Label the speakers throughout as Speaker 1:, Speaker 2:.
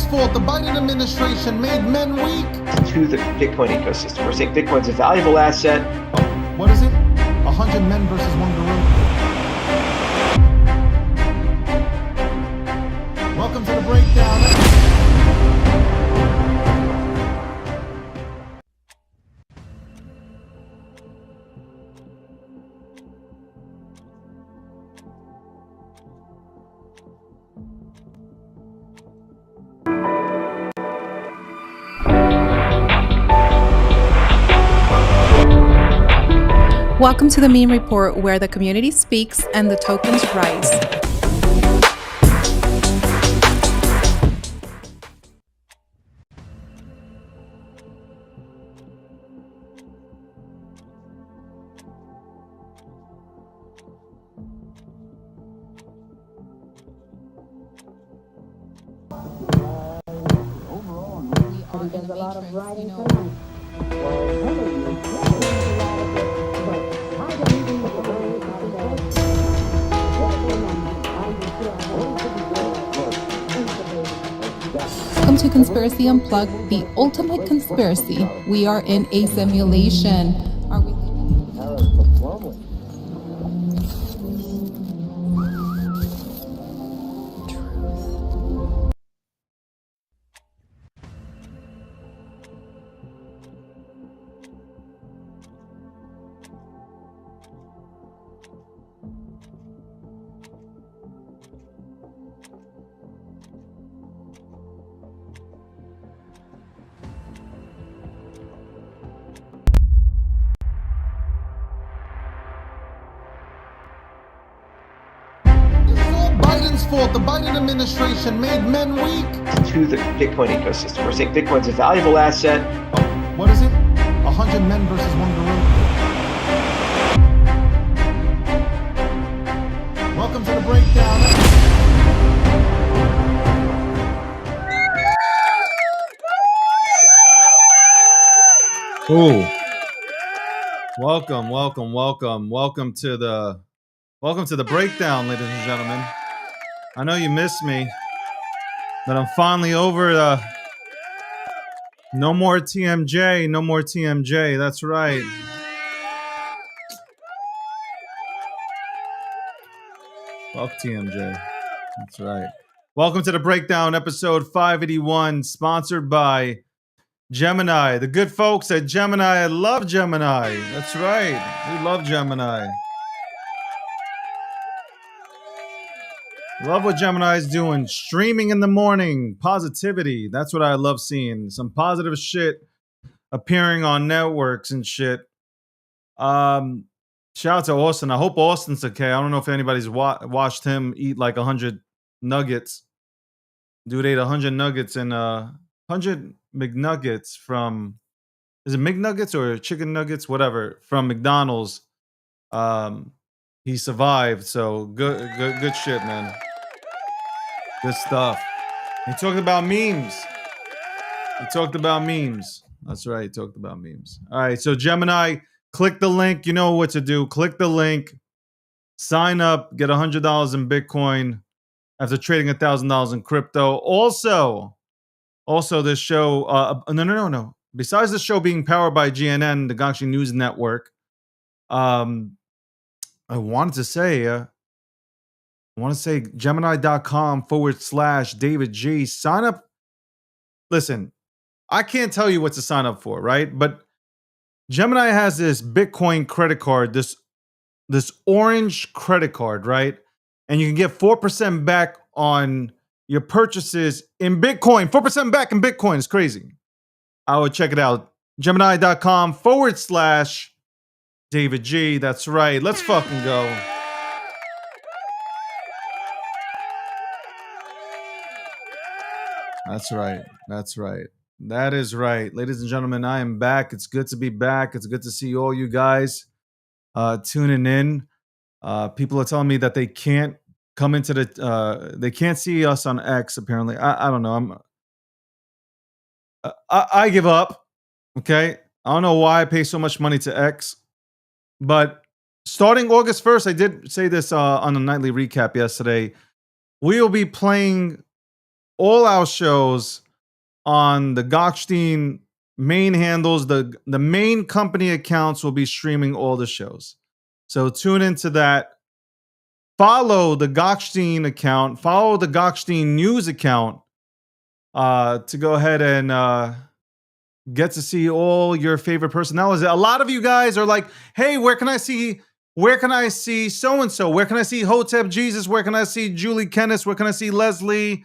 Speaker 1: fault. The Biden administration made men weak.
Speaker 2: To the Bitcoin ecosystem. We're saying Bitcoin's a valuable asset.
Speaker 1: What is it? 100 men versus one gorilla. Welcome to the breakdown.
Speaker 3: Welcome to the Meme Report, where the community speaks and the tokens rise.
Speaker 4: There's a lot of writing tonight.
Speaker 3: Welcome to Conspiracy Unplugged, the ultimate conspiracy. We are in a simulation. Are we?
Speaker 1: Biden's fault. The Biden administration made men weak.
Speaker 2: To the Bitcoin ecosystem. We're saying Bitcoin's a valuable asset.
Speaker 1: What is it? 100 men versus one gorilla. Welcome to the breakdown.
Speaker 5: Ooh. Welcome to the breakdown, ladies and gentlemen. I know you missed me, but I'm finally over no more TMJ, no more TMJ. That's right. Fuck TMJ. That's right. Welcome to the breakdown, episode 581, sponsored by Gemini. The good folks at Gemini. I love Gemini. That's right. We love Gemini. Love what Gemini's doing. Streaming in the morning. Positivity. That's what I love seeing. Some positive shit appearing on networks and shit. Shout out to Austin. I hope Austin's okay. I don't know if anybody's watched him eat like 100 nuggets. Dude ate 100 nuggets and 100 McNuggets from... Is it McNuggets or chicken nuggets? Whatever. From McDonald's. He survived. So good shit, man. Good stuff. He talked about memes. That's right. He talked about memes. All right. So Gemini, click the link. You know what to do. Click the link. Sign up. Get $100 in Bitcoin after trading $1,000 in crypto. Also this show. No. Besides the show being powered by GNN, the Gangster News Network, I wanted to say Gemini.com/David G. Sign up. Listen, I can't tell you what to sign up for, right? But Gemini has this Bitcoin credit card, this orange credit card, right? And you can get 4% back on your purchases in Bitcoin. 4% back in Bitcoin is crazy. I would check it out. Gemini.com/David G. That's right. Let's fucking go. That's right. That is right. Ladies and gentlemen, I am back. It's good to be back. It's good to see all you guys tuning in. People are telling me that they can't come into they can't see us on X, apparently. I don't know. I give up. Okay. I don't know why I pay so much money to X, but starting August 1st, I did say this on a nightly recap yesterday. We will be playing all our shows on the Gochstein main handles. The main company accounts will be streaming all the shows. So tune into that. Follow the Gochstein account. Follow the Gochstein news account to go ahead and get to see all your favorite personalities. A lot of you guys are like, hey, where can I see so-and-so? Where can I see Hotep Jesus? Where can I see Julie Kennis? Where can I see Leslie?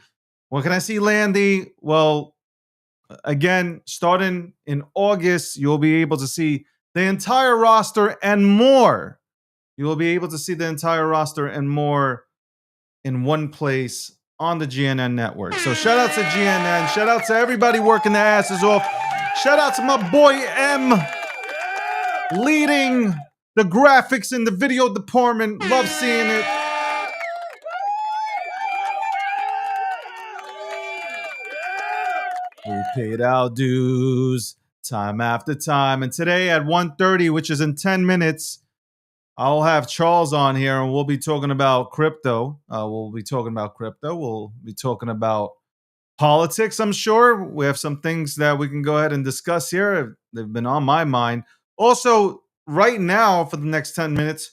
Speaker 5: Where can I see Landy? Well, again, starting in August, you'll be able to see the entire roster and more. You will be able to see the entire roster and more in one place on the GNN network. So shout out to GNN. Shout out to everybody working their asses off. Shout out to my boy M leading the graphics in the video department. Love seeing it. We paid our dues time after time. And today at 1:30, which is in 10 minutes, I'll have Charles on here and we'll be talking about crypto. We'll be talking about politics, I'm sure. We have some things that we can go ahead and discuss here. They've been on my mind. Also, right now, for the next 10 minutes,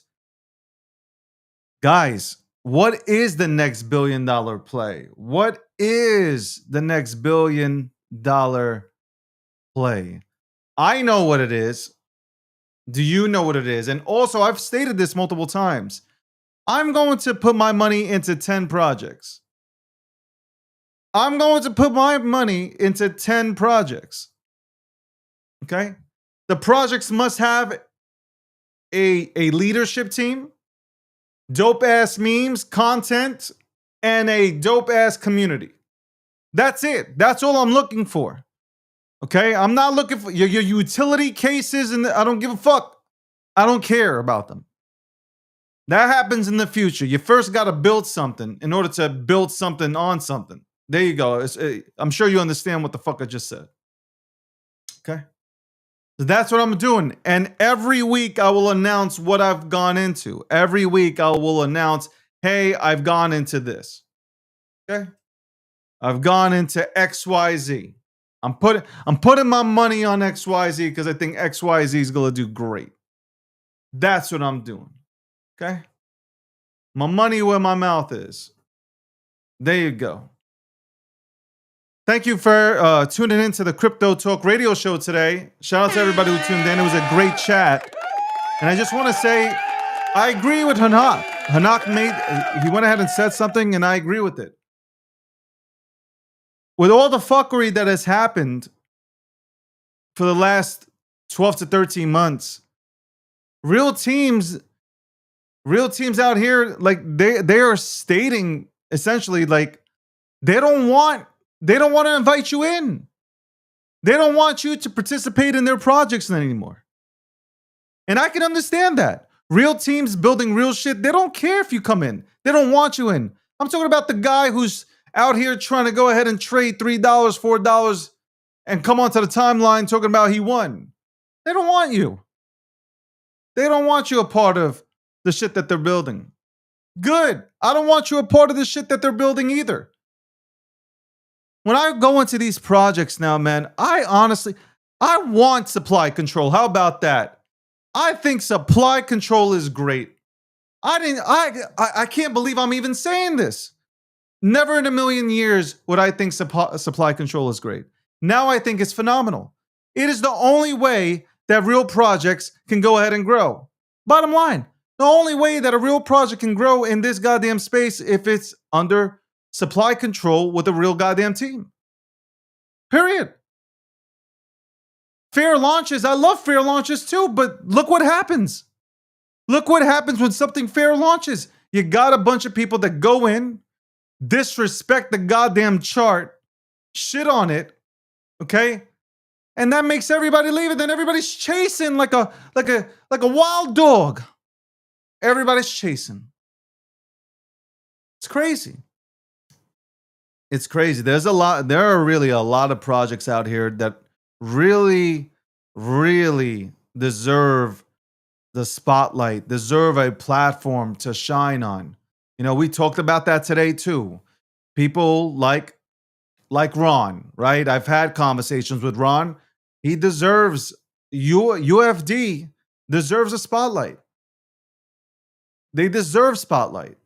Speaker 5: guys, what is the next $1 billion play? What is the next $1 billion play? I know what it is. Do you know what it is? And also, I've stated this multiple times. I'm going to put my money into 10 projects. I'm going to put my money into 10 projects. Okay? The projects must have a leadership team, dope ass memes, content, and a dope ass community. That's it. That's all I'm looking for. Okay? I'm not looking for your utility cases, and I don't give a fuck. I don't care about them. That happens in the future. You first got to build something in order to build something on something. There you go. I'm sure you understand what the fuck I just said. Okay? So that's what I'm doing. And every week I will announce what I've gone into. Every week I will announce, hey, I've gone into this. Okay? I've gone into XYZ. I'm putting my money on XYZ because I think XYZ is going to do great. That's what I'm doing. Okay? My money where my mouth is. There you go. Thank you for tuning into the Crypto Talk radio show today. Shout out to everybody who tuned in. It was a great chat. And I just want to say, I agree with Hanak. He went ahead and said something, and I agree with it. With all the fuckery that has happened for the last 12 to 13 months, real teams out here, like they are stating essentially like they don't want to invite you in. They don't want you to participate in their projects anymore. And I can understand that. Real teams building real shit, they don't care if you come in. They don't want you in. I'm talking about the guy who's out here trying to go ahead and trade $3, $4 and come onto the timeline talking about he won. They don't want you. They don't want you a part of the shit that they're building. Good. I don't want you a part of the shit that they're building either. When I go into these projects now, man, I want supply control. How about that? I think supply control is great. I can't believe I'm even saying this. Never in a million years would I think supply control is great. Now I think it's phenomenal. It is the only way that real projects can go ahead and grow. Bottom line, the only way that a real project can grow in this goddamn space if it's under supply control with a real goddamn team. Period. Fair launches, I love fair launches too, but look what happens. Look what happens when something fair launches. You got a bunch of people that go in, disrespect the goddamn chart, shit on it, okay? And that makes everybody leave it. Then everybody's chasing like a wild dog. Everybody's chasing. It's crazy. It's crazy. There are really a lot of projects out here that really, really deserve the spotlight, deserve a platform to shine on. You know, we talked about that today too. People like like Ron, right? I've had conversations with Ron. He deserves, UFD deserves a spotlight. They deserve spotlight.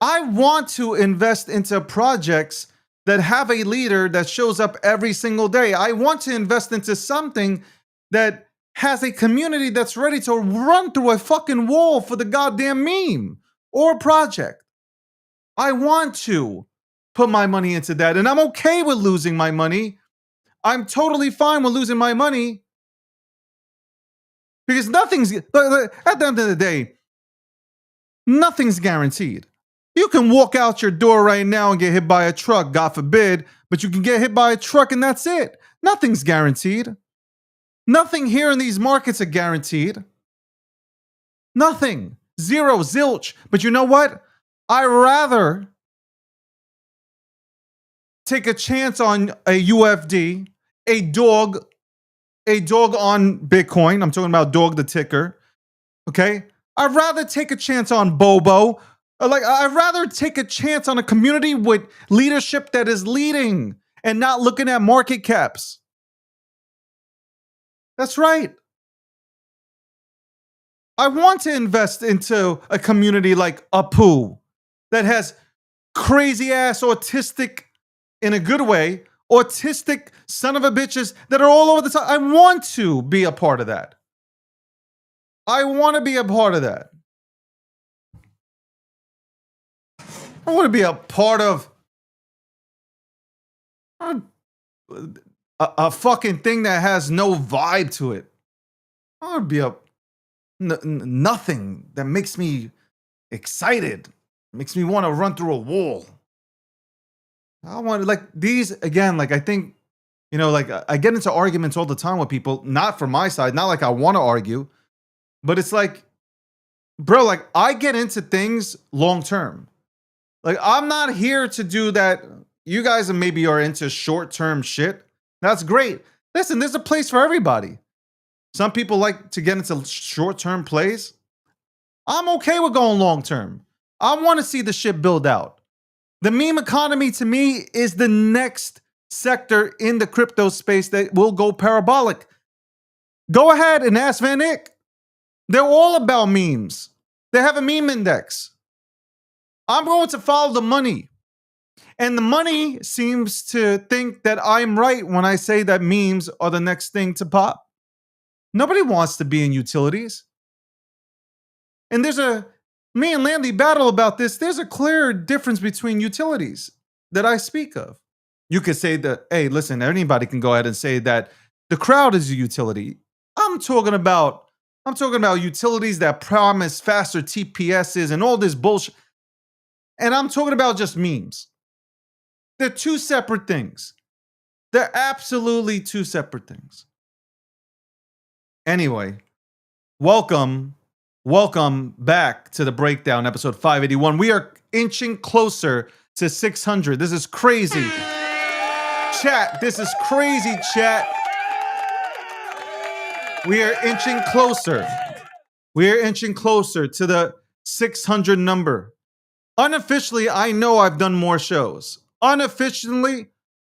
Speaker 5: I want to invest into projects that have a leader that shows up every single day. I want to invest into something that has a community that's ready to run through a fucking wall for the goddamn meme or project. I want to put my money into that, and I'm okay with losing my money. I'm totally fine with losing my money because nothing's, at the end of the day, nothing's guaranteed. You can walk out your door right now and get hit by a truck, God forbid, but you can get hit by a truck and that's it. Nothing's guaranteed. Nothing here in these markets are guaranteed. Nothing. Zero, zilch. But you know what? I'd rather take a chance on a UFD, a dog on Bitcoin. I'm talking about dog the ticker. Okay? I'd rather take a chance on Bobo. I'd rather take a chance on a community with leadership that is leading and not looking at market caps. That's right. I want to invest into a community like Apu that has crazy ass autistic, in a good way, autistic son of a bitches that are all over the top. I want to be a part of that. I want to be a part of that. I want to be a part of a fucking thing that has no vibe to it. I want to be nothing that makes me excited, makes me want to run through a wall. I want to, like, these, again, like, I think, you know, like, I get into arguments all the time with people, not from my side, not like I want to argue, but it's like, bro, like, I get into things long term. Like, I'm not here to do that. You guys maybe are into short-term shit. That's great. Listen, there's a place for everybody. Some people like to get into short-term plays. I'm okay with going long-term. I want to see the shit build out. The meme economy, to me, is the next sector in the crypto space that will go parabolic. Go ahead and ask Van Eyck. They're all about memes. They have a meme index. I'm going to follow the money. And the money seems to think that I'm right when I say that memes are the next thing to pop. Nobody wants to be in utilities. And me and Landy battle about this. There's a clear difference between utilities that I speak of. You could say that, hey, listen, anybody can go ahead and say that the crowd is a utility. I'm talking about utilities that promise faster TPSs and all this bullshit. And I'm talking about just memes. They're two separate things. They're absolutely two separate things. Anyway, welcome back to the breakdown, episode 581. We are inching closer to 600. This is crazy. Chat, this is crazy, chat. We are inching closer. We are inching closer to the 600 number. Unofficially, I know I've done more shows. Unofficially,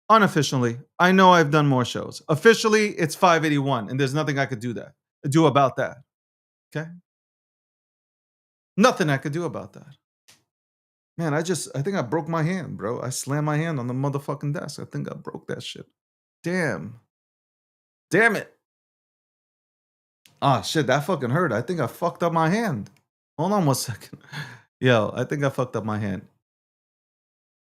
Speaker 5: I know I've done more shows. Officially, it's 581, and there's nothing I could do about that. Okay? Nothing I could do about that. Man, I think I broke my hand, bro. I slammed my hand on the motherfucking desk. I think I broke that shit. Damn it. Ah, shit, that fucking hurt. I think I fucked up my hand. Hold on 1 second. Yo, I think I fucked up my hand.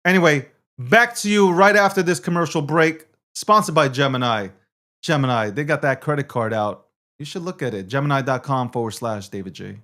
Speaker 5: Anyway, back to you right after this commercial break. Sponsored by Gemini. Gemini, they got that credit card out. You should look at it. Gemini.com/David J.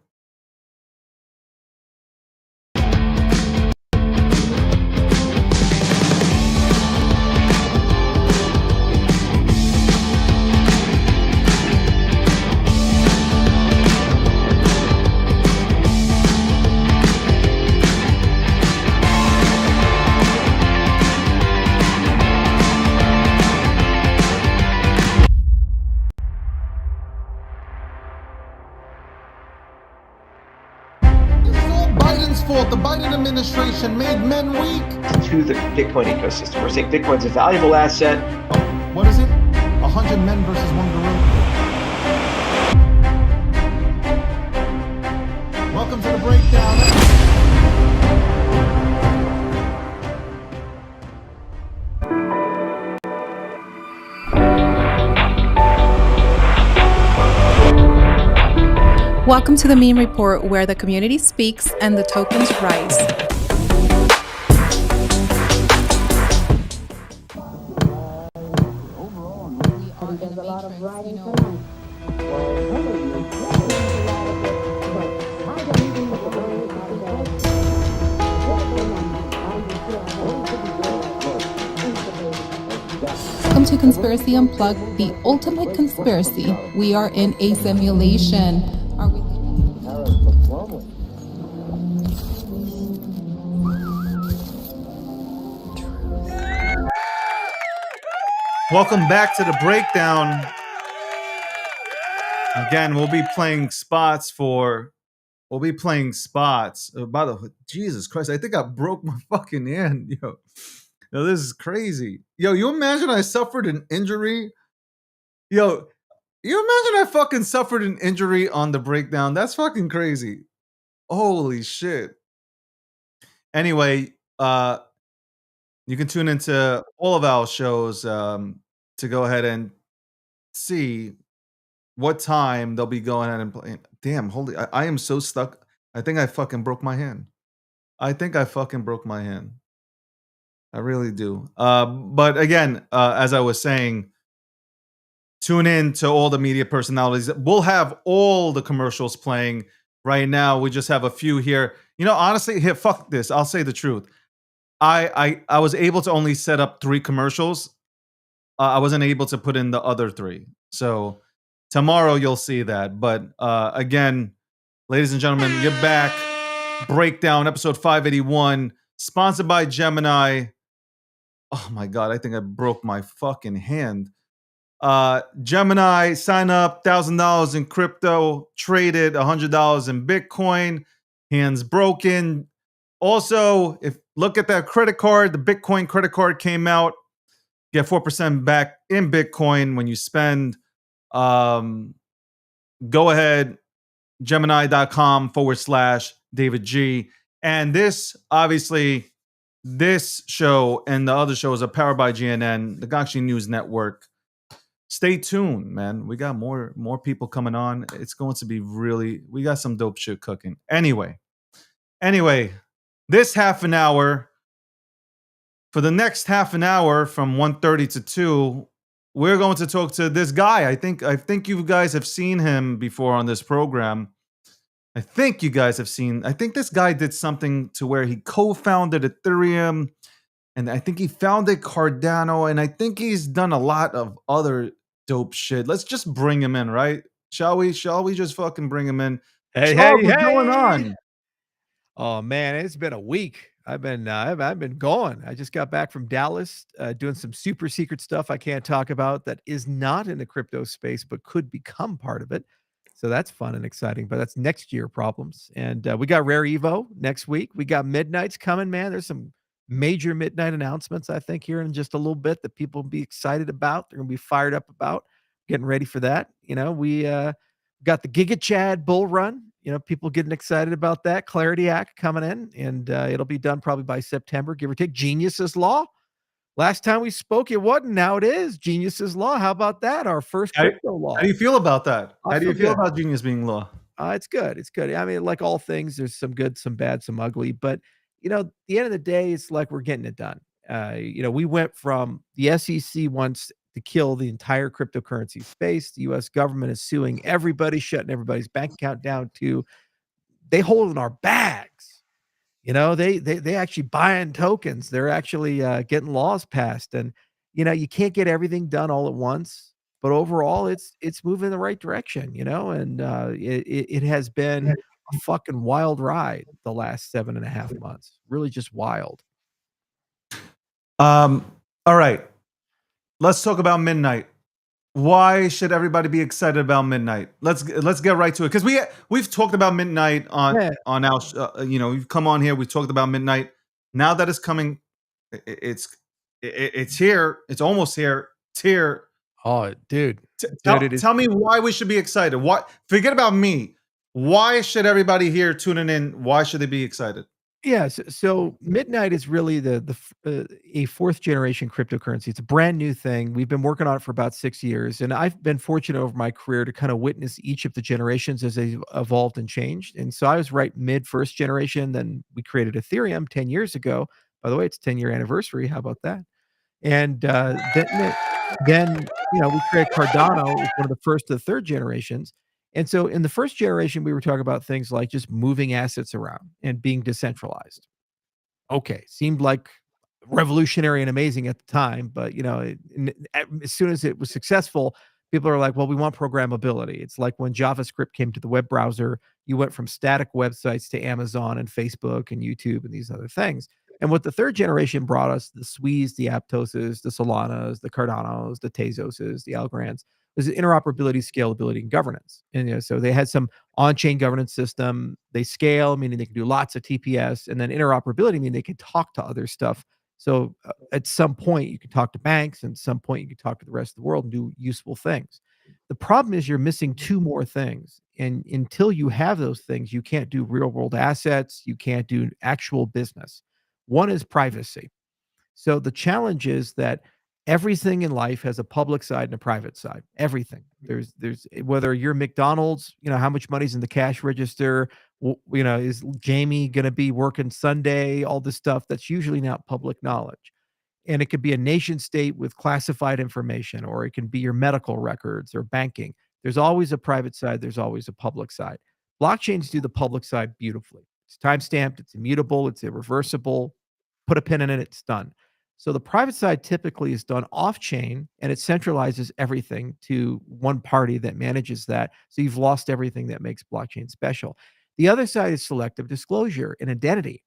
Speaker 1: fault. The Biden administration made men weak.
Speaker 2: To the Bitcoin ecosystem. We're saying Bitcoin's a valuable asset.
Speaker 1: Oh, what is it? 100 men versus one gorilla. Welcome to the breakdown.
Speaker 3: Welcome to the Meme Report, where the community speaks and the tokens rise.
Speaker 4: There's a lot of writing tonight.
Speaker 3: Welcome to Conspiracy Unplugged, the ultimate conspiracy. We are in a simulation. Are we?
Speaker 5: Welcome back to the breakdown. Again, we'll be playing spots. By the way, Jesus Christ, I think I broke my fucking hand. Yo, this is crazy. Yo, you imagine I suffered an injury? Yo, you imagine I fucking suffered an injury on the breakdown? That's fucking crazy. Holy shit. Anyway, you can tune into all of our shows to go ahead and see what time they'll be going ahead and playing. Damn, holy, I am so stuck. I think I fucking broke my hand. I really do. But again, as I was saying, tune in to all the media personalities. We'll have all the commercials playing right now. We just have a few here. You know, honestly, here, fuck this. I'll say the truth. I was able to only set up 3 commercials. I wasn't able to put in the other 3. So tomorrow you'll see that. But again, ladies and gentlemen, you're back. Breakdown episode 581, sponsored by Gemini. Oh my God, I think I broke my fucking hand. Gemini, sign up, $1,000 in crypto, traded $100 in Bitcoin, hands broken. Also, if look at that credit card, the Bitcoin credit card came out. Get 4% back in Bitcoin when you spend. Go ahead, Gemini.com/David G. And this, obviously, this show and the other shows are powered by GNN, the Gangxi News Network. Stay tuned, man. We got more people coming on. It's going to be we got some dope shit cooking. Anyway, this half an hour, for the next half an hour from 1:30 to 2, we're going to talk to this guy. I think you guys have seen him before on this program. I think this guy did something to where he co-founded Ethereum, and I think he founded Cardano, and I think he's done a lot of other dope shit. Let's just bring him in, right? Shall we just fucking bring him in?
Speaker 6: Hey,
Speaker 5: Charles,
Speaker 6: hey,
Speaker 5: what's going
Speaker 6: hey!
Speaker 5: on?
Speaker 6: Oh man, it's been a week. I've been going. I just got back from Dallas, doing some super secret stuff I can't talk about that is not in the crypto space, but could become part of it. So that's fun and exciting. But that's next year problems. And we got Rare Evo next week. We got Midnights coming, man. There's some major midnight announcements, I think, here in just a little bit that people will be excited about. They're gonna be fired up about. Getting ready for that. You know, we got the Giga Chad bull run. You know, people getting excited about that. Clarity Act coming in, and it'll be done probably by September, give or take. Genius's Law. Last time we spoke, it wasn't. Now it is. Genius's Law. How about that? Our first crypto law.
Speaker 5: How do you feel about that?
Speaker 6: I
Speaker 5: How do you
Speaker 6: feel
Speaker 5: feel
Speaker 6: good.
Speaker 5: about Genius being law?
Speaker 6: It's good. It's good. I mean, like all things, there's some good, some bad, some ugly. But you know, at the end of the day, it's like we're getting it done. You know, we went from the SEC wants to kill the entire cryptocurrency space. The U.S. government is suing everybody, shutting everybody's bank account down to they hold in our bags. You know, they actually buying tokens. They're actually getting laws passed, and you know, you can't get everything done all at once. But overall, it's moving in the right direction. You know, and it has been a fucking wild ride the last 7.5 months. Really, just wild.
Speaker 5: All right. Let's talk about midnight. why should everybody be excited about midnight? Let's get right to it, because we've talked about midnight
Speaker 6: Yeah.
Speaker 5: on our you've come on here, we've talked about midnight. Now that it's coming, it's here, it's almost here. It's here.
Speaker 6: Oh, dude.
Speaker 5: Tell,
Speaker 6: It is.
Speaker 5: tell me why we should be excited. What, forget about me. Why should everybody here tuning in? Why should they be excited?
Speaker 6: Yeah, so Midnight is really a fourth generation cryptocurrency. It's a brand new thing. We've been working on it for about 6 years, and I've been fortunate over my career to kind of witness each of the generations as they evolved and changed. And so I was right mid first generation. Then we created Ethereum 10 years ago. By the way, it's 10-year anniversary. How about that? And then we created Cardano. It was one of the first to the third generations. And so in the first generation, we were talking about things like just moving assets around and being decentralized. Okay, seemed like revolutionary and amazing at the time, but as soon as it was successful, people are like, "Well, we want programmability." It's like when JavaScript came to the web browser, you went from static websites to Amazon and Facebook and YouTube and these other things. And what the third generation brought us, the Swees, the Aptoses, the Solanas, the Cardanos, the Tezoses, the Algorands, was interoperability, scalability, and governance. And so they had some on-chain governance system. They scale, meaning they can do lots of TPS, and then interoperability, meaning they can talk to other stuff. So at some point, you can talk to banks, and at some point, you can talk to the rest of the world and do useful things. The problem is you're missing two more things. And until you have those things, you can't do real world assets. You can't do actual business. One is privacy. So the challenge is that everything in life has a public side and a private side. Everything. There's whether you're McDonald's, how much money's in the cash register, is Jamie going to be working Sunday, all this stuff that's usually not public knowledge. And it could be a nation state with classified information, or it can be your medical records or banking. There's always a private side, there's always a public side. Blockchains do the public side beautifully. It's time-stamped, it's immutable, it's irreversible. Put a pin in it, it's done. So the private side typically is done off-chain, and it centralizes everything to one party that manages that. So you've lost everything that makes blockchain special. The other side is selective disclosure and identity.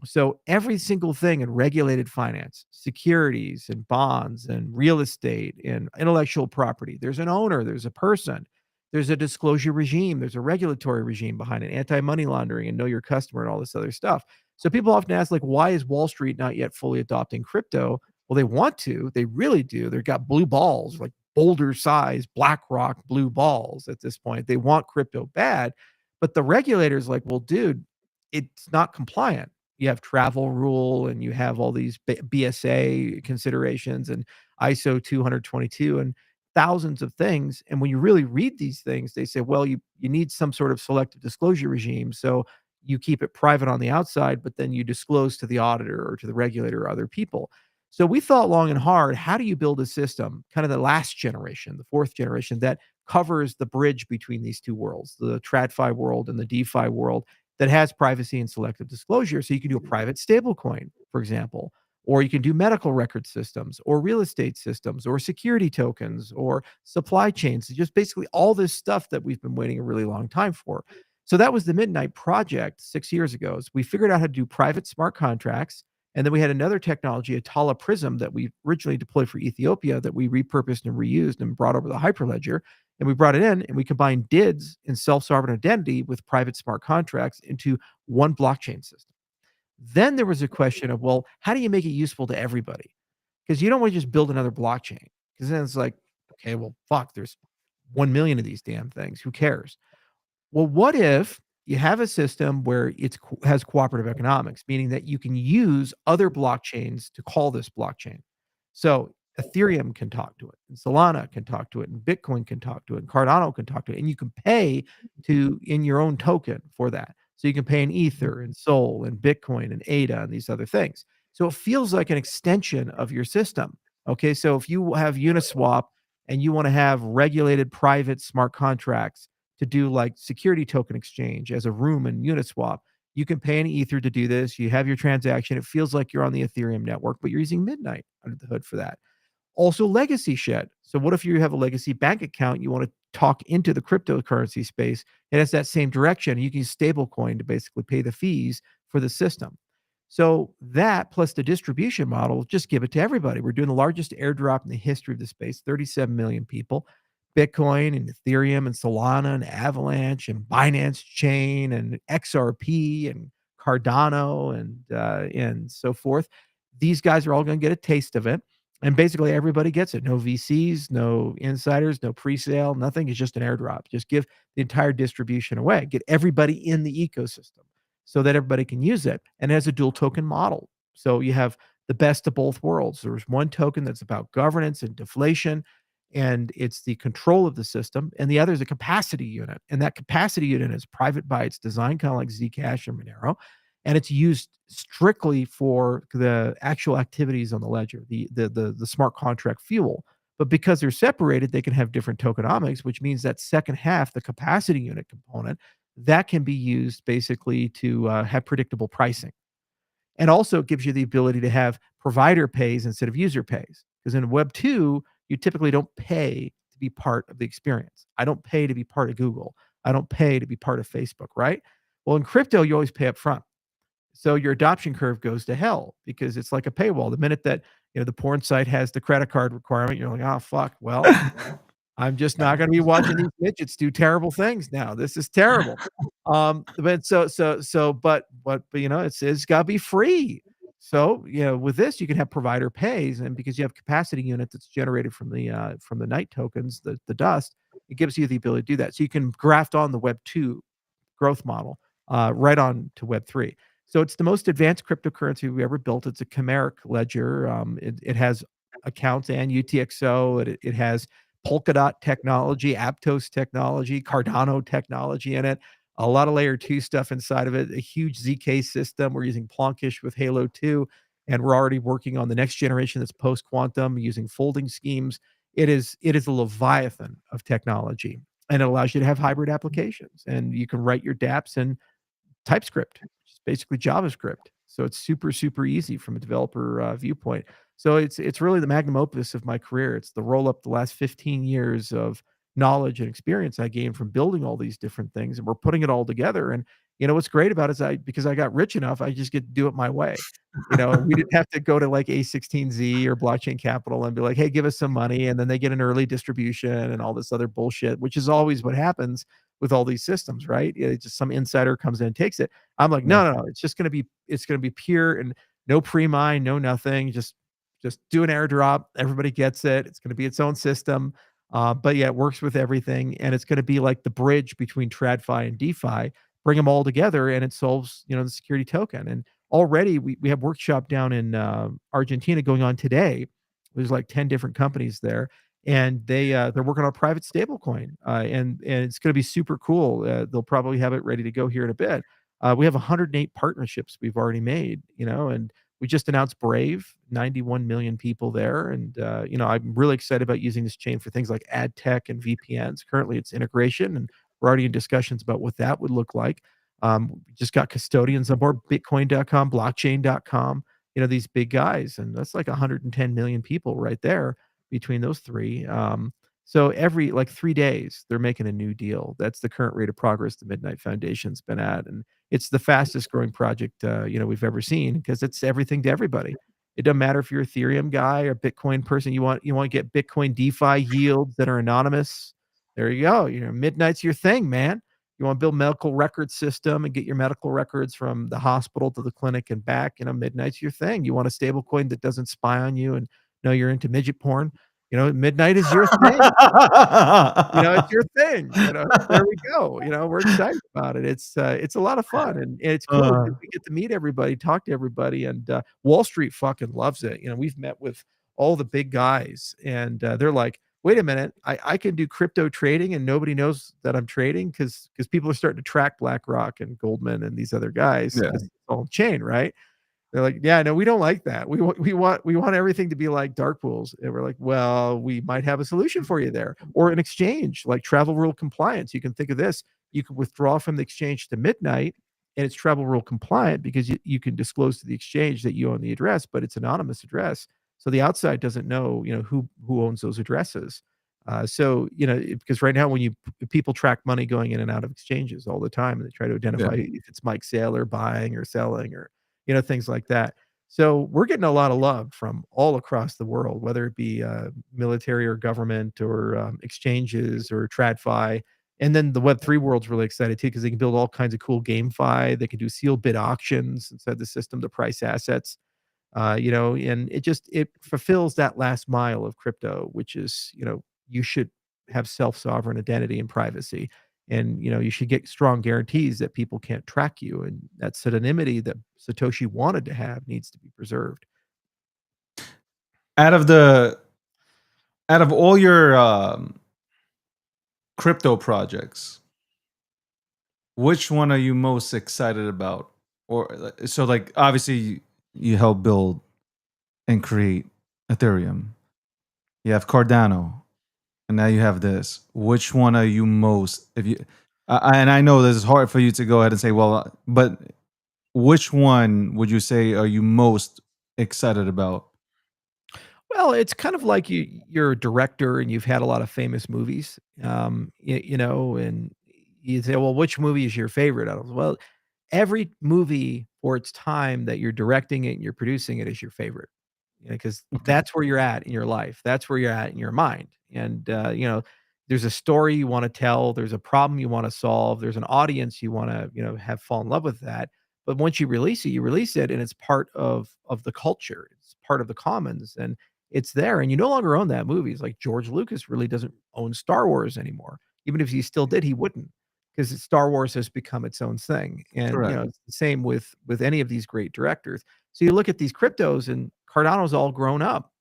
Speaker 6: So every single thing in regulated finance, securities and bonds and real estate and intellectual property, there's an owner, there's a person, there's a disclosure regime, there's a regulatory regime behind it, anti-money laundering and know your customer and all this other stuff. So people often ask, like, why is Wall Street not yet fully adopting crypto? Well, they want to, they really do. They've got blue balls, like boulder size, BlackRock blue balls at this point. They want crypto bad, but the regulators like, well, dude, it's not compliant. You have travel rule and you have all these BSA considerations and ISO 222 and thousands of things. And when you really read these things, they say, well, you need some sort of selective disclosure regime. So you keep it private on the outside, but then you disclose to the auditor or to the regulator or other people. So we thought long and hard, how do you build a system, kind of the last generation, the fourth generation, that covers the bridge between these two worlds, the TradFi world and the DeFi world, that has privacy and selective disclosure. So you can do a private stablecoin, for example, or you can do medical record systems or real estate systems or security tokens or supply chains. Just basically all this stuff that we've been waiting a really long time for. So that was the Midnight project 6 years ago. Is we figured out how to do private smart contracts. And then we had another technology, Atala Prism, that we originally deployed for Ethiopia that we repurposed and reused and brought over the Hyperledger. And we brought it in and we combined DIDs and self-sovereign identity with private smart contracts into one blockchain system. Then there was a question of, well, how do you make it useful to everybody? Because you don't want to just build another blockchain. Because then it's like, okay, well, fuck, there's 1 million of these damn things. Who cares? Well, what if you have a system where it has cooperative economics, meaning that you can use other blockchains to call this blockchain? So Ethereum can talk to it, and Solana can talk to it, and Bitcoin can talk to it, and Cardano can talk to it, and you can pay in your own token for that. So you can pay in Ether and Sol and Bitcoin and ADA and these other things. So it feels like an extension of your system. Okay, so if you have Uniswap and you want to have regulated private smart contracts to do like security token exchange as a room in Uniswap, you can pay an Ether to do this. You have your transaction. It feels like you're on the Ethereum network, but you're using Midnight under the hood for that. Also, legacy shed. So, what if you have a legacy bank account? You want to talk into the cryptocurrency space. It has that same direction. You can use stablecoin to basically pay the fees for the system. So that plus the distribution model, just give it to everybody. We're doing the largest airdrop in the history of the space, 37 million people. Bitcoin and Ethereum and Solana and Avalanche and Binance Chain and XRP and Cardano and so forth. These guys are all going to get a taste of it, and basically everybody gets it. No VCs, no insiders, no pre-sale, nothing. It's just an airdrop. Just give the entire distribution away. Get everybody in the ecosystem so that everybody can use it. And it has a dual token model. So you have the best of both worlds. There's one token that's about governance and deflation, and it's the control of the system, and the other is a capacity unit. And that capacity unit is private by its design, kind of like Zcash or Monero, and it's used strictly for the actual activities on the ledger, the smart contract fuel. But because they're separated, they can have different tokenomics, which means that second half, the capacity unit component, that can be used basically to have predictable pricing. And also it gives you the ability to have provider pays instead of user pays. Because in Web 2, you typically don't pay to be part of the experience. I don't pay to be part of Google. I don't pay to be part of Facebook, right? Well, in crypto, you always pay up front. So your adoption curve goes to hell because it's like a paywall. The minute that the porn site has the credit card requirement, you're like, oh fuck, well, I'm just not going to be watching these midgets do terrible things now. This is terrible. But but it's got to be free. So with this, you can have provider pays, and because you have capacity unit that's generated from the night tokens, the dust, it gives you the ability to do that. So you can graft on the Web 2 growth model right on to Web 3. So it's the most advanced cryptocurrency we ever built. It's a chimeric ledger. It has accounts and UTXO. It has Polkadot technology, Aptos technology, Cardano technology in it, a lot of layer 2 stuff inside of it, a huge ZK system. We're using Plonkish with Halo 2, and we're already working on the next generation that's post-quantum using folding schemes. It is a leviathan of technology, and it allows you to have hybrid applications, and you can write your dApps in TypeScript, which is basically JavaScript. So it's super, super easy from a developer viewpoint. So it's really the magnum opus of my career. It's the roll up the last 15 years of knowledge and experience I gained from building all these different things, and we're putting it all together. And what's great about it is because I got rich enough, I just get to do it my way. We didn't have to go to like A16Z or Blockchain Capital and be like, hey, give us some money, and then they get an early distribution and all this other bullshit, which is always what happens with all these systems, right? It's just some insider comes in and takes it. I'm like, no. It's going to be pure and no pre-mine, no nothing. Just do an airdrop. Everybody gets it. It's going to be its own system. But yeah, it works with everything. And it's going to be like the bridge between TradFi and DeFi, bring them all together, and it solves, the security token. And already we have workshop down in Argentina going on today. There's like 10 different companies there, and they're working on a private stablecoin, and it's going to be super cool. They'll probably have it ready to go here in a bit. We have 108 partnerships we've already made, and we just announced Brave, 91 million people there, and I'm really excited about using this chain for things like ad tech and VPNs. Currently, it's integration, and we're already in discussions about what that would look like. We just got custodians on board, Bitcoin.com, Blockchain.com. These big guys, and that's like 110 million people right there between those three. So every 3 days, they're making a new deal. That's the current rate of progress the Midnight Foundation's been at, and it's the fastest growing project we've ever seen because it's everything to everybody. It doesn't matter if you're Ethereum guy or Bitcoin person. You want to get Bitcoin DeFi yields that are anonymous. There you go. Midnight's your thing, man. You want to build medical record system and get your medical records from the hospital to the clinic and back. Midnight's your thing. You want a stable coin that doesn't spy on you and know you're into midget porn. Midnight is your thing. It's your thing. There we go. We're excited about it. It's a lot of fun, and it's cool because we get to meet everybody, talk to everybody, and Wall Street fucking loves it. We've met with all the big guys, and they're like, wait a minute, I can do crypto trading and nobody knows that I'm trading because people are starting to track BlackRock and Goldman and these other guys.
Speaker 5: Yeah.
Speaker 6: It's all chain, right? They're like, yeah, no, we don't like that. We want everything to be like dark pools. And we're like, well, we might have a solution for you there, or an exchange like travel rule compliance. You can think of this. You can withdraw from the exchange to Midnight, and it's travel rule compliant because you can disclose to the exchange that you own the address, but it's anonymous address. So the outside doesn't know, who owns those addresses. Because right now when people track money going in and out of exchanges all the time, and they try to identify if it's Mike Saylor buying or selling, or things like that. So we're getting a lot of love from all across the world, whether it be military or government or exchanges or TradFi. And then the Web3 world's really excited too because they can build all kinds of cool GameFi. They can do sealed bid auctions inside the system to price assets. And it fulfills that last mile of crypto, which is, you should have self-sovereign identity and privacy. And, you should get strong guarantees that people can't track you. And that pseudonymity that Satoshi wanted to have needs to be preserved.
Speaker 5: Out of all your crypto projects, which one are you most excited about? Or so like obviously you help build and create Ethereum. You have Cardano, and now you have this. Which one are you most? If you and I know this is hard for you to go ahead and say, well, but which one would you say are you most excited about?
Speaker 6: Well, it's kind of like you're a director and you've had a lot of famous movies, and you say, well, which movie is your favorite? I don't, well, every movie for its time that you're directing it and you're producing it is your favorite, because
Speaker 5: Okay.
Speaker 6: that's where you're at in your life. That's where you're at in your mind. And, there's a story you want to tell. There's a problem you want to solve. There's an audience you want to, have fall in love with that. But once you release it and it's part of the culture. It's part of the commons and it's there and you no longer own that movie. It's like George Lucas really doesn't own Star Wars anymore. Even if he still did, he wouldn't because Star Wars has become its own thing. And
Speaker 5: Correct.
Speaker 6: it's the same with any of these great directors. So you look at these cryptos and Cardano's all grown up.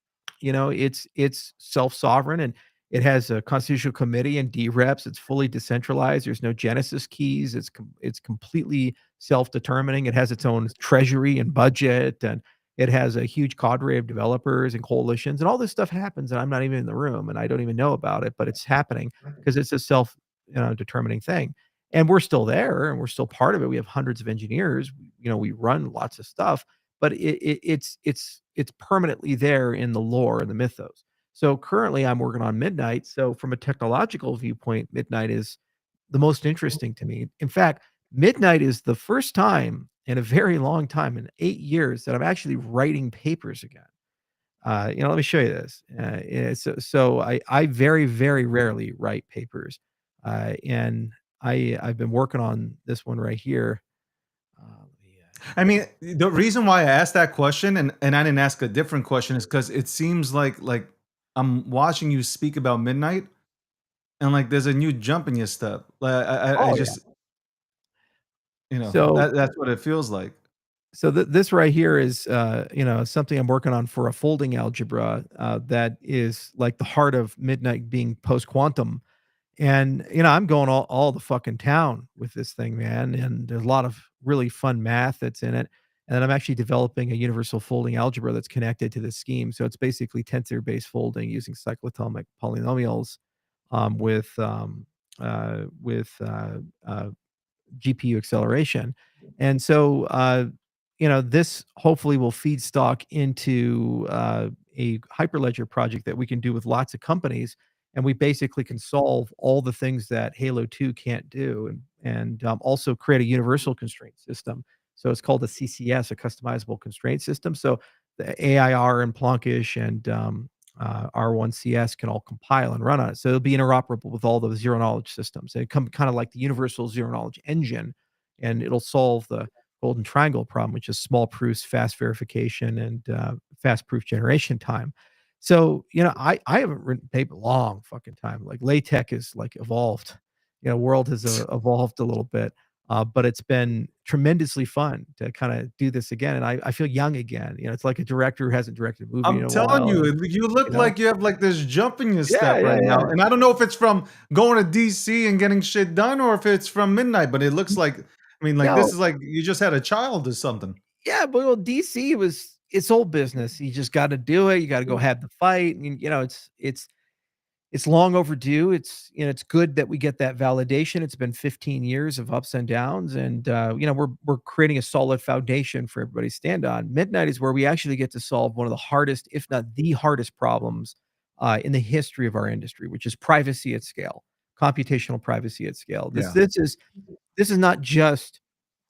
Speaker 6: It's self-sovereign and it has a constitutional committee and DREPs. It's fully decentralized. There's no Genesis keys. It's completely self-determining. It has its own treasury and budget, and it has a huge cadre of developers and coalitions, and all this stuff happens, and I'm not even in the room, and I don't even know about it, but it's happening because it's a self, determining thing. And we're still there, and we're still part of it. We have hundreds of engineers. We run lots of stuff, but it's permanently there in the lore and the mythos. So currently, I'm working on Midnight. So from a technological viewpoint, Midnight is the most interesting to me. In fact, Midnight is the first time in a very long time, in 8 years, that I'm actually writing papers again. Let me show you this. I very, very rarely write papers, and I've been working on this one right here.
Speaker 5: I mean, the reason why I asked that question and I didn't ask a different question is because it seems like I'm watching you speak about Midnight and like there's a new jump in your step. Like I
Speaker 6: Oh yeah.
Speaker 5: just
Speaker 6: So
Speaker 5: that's what it feels like.
Speaker 6: this right here is something I'm working on for a folding algebra that is like the heart of Midnight being post quantum. And, I'm going all the fucking town with this thing, man. And there's a lot of really fun math that's in it. And then I'm actually developing a universal folding algebra that's connected to this scheme. So it's basically tensor-based folding using cyclotomic polynomials with GPU acceleration. And so, this hopefully will feed stock into a Hyperledger project that we can do with lots of companies. And we basically can solve all the things that Halo 2 can't do and also create a universal constraint system. So it's called a CCS, a customizable constraint system. So the AIR and Plonkish and R1CS can all compile and run on it. So it'll be interoperable with all the zero knowledge systems. It come kind of like the universal zero knowledge engine, and it'll solve the golden triangle problem, which is small proofs, fast verification, and fast proof generation time. So, I haven't written paper long fucking time. Like LaTeX is like evolved, world has evolved a little bit. But it's been tremendously fun to kind of do this again. And I feel young again. It's like a director who hasn't directed a movie in
Speaker 5: I'm
Speaker 6: a
Speaker 5: telling
Speaker 6: while.
Speaker 5: you,
Speaker 6: And,
Speaker 5: you look
Speaker 6: you know,
Speaker 5: like you have like this jump in your
Speaker 6: yeah,
Speaker 5: step
Speaker 6: yeah,
Speaker 5: right now.
Speaker 6: yeah.
Speaker 5: And I don't know if it's from going to DC and getting shit done or if it's from Midnight, but it looks like like this
Speaker 6: No,
Speaker 5: is like you just had a child or something.
Speaker 6: yeah, but well, DC was it's old business. You just got to do it. You got to go have the fight. And, it's long overdue. It's good that we get that validation. It's been 15 years of ups and downs, and we're creating a solid foundation for everybody to stand on. Midnight is where we actually get to solve one of the hardest, if not the hardest, problems in the history of our industry, which is privacy at scale, computational privacy at scale.
Speaker 5: Yeah.
Speaker 6: This is not just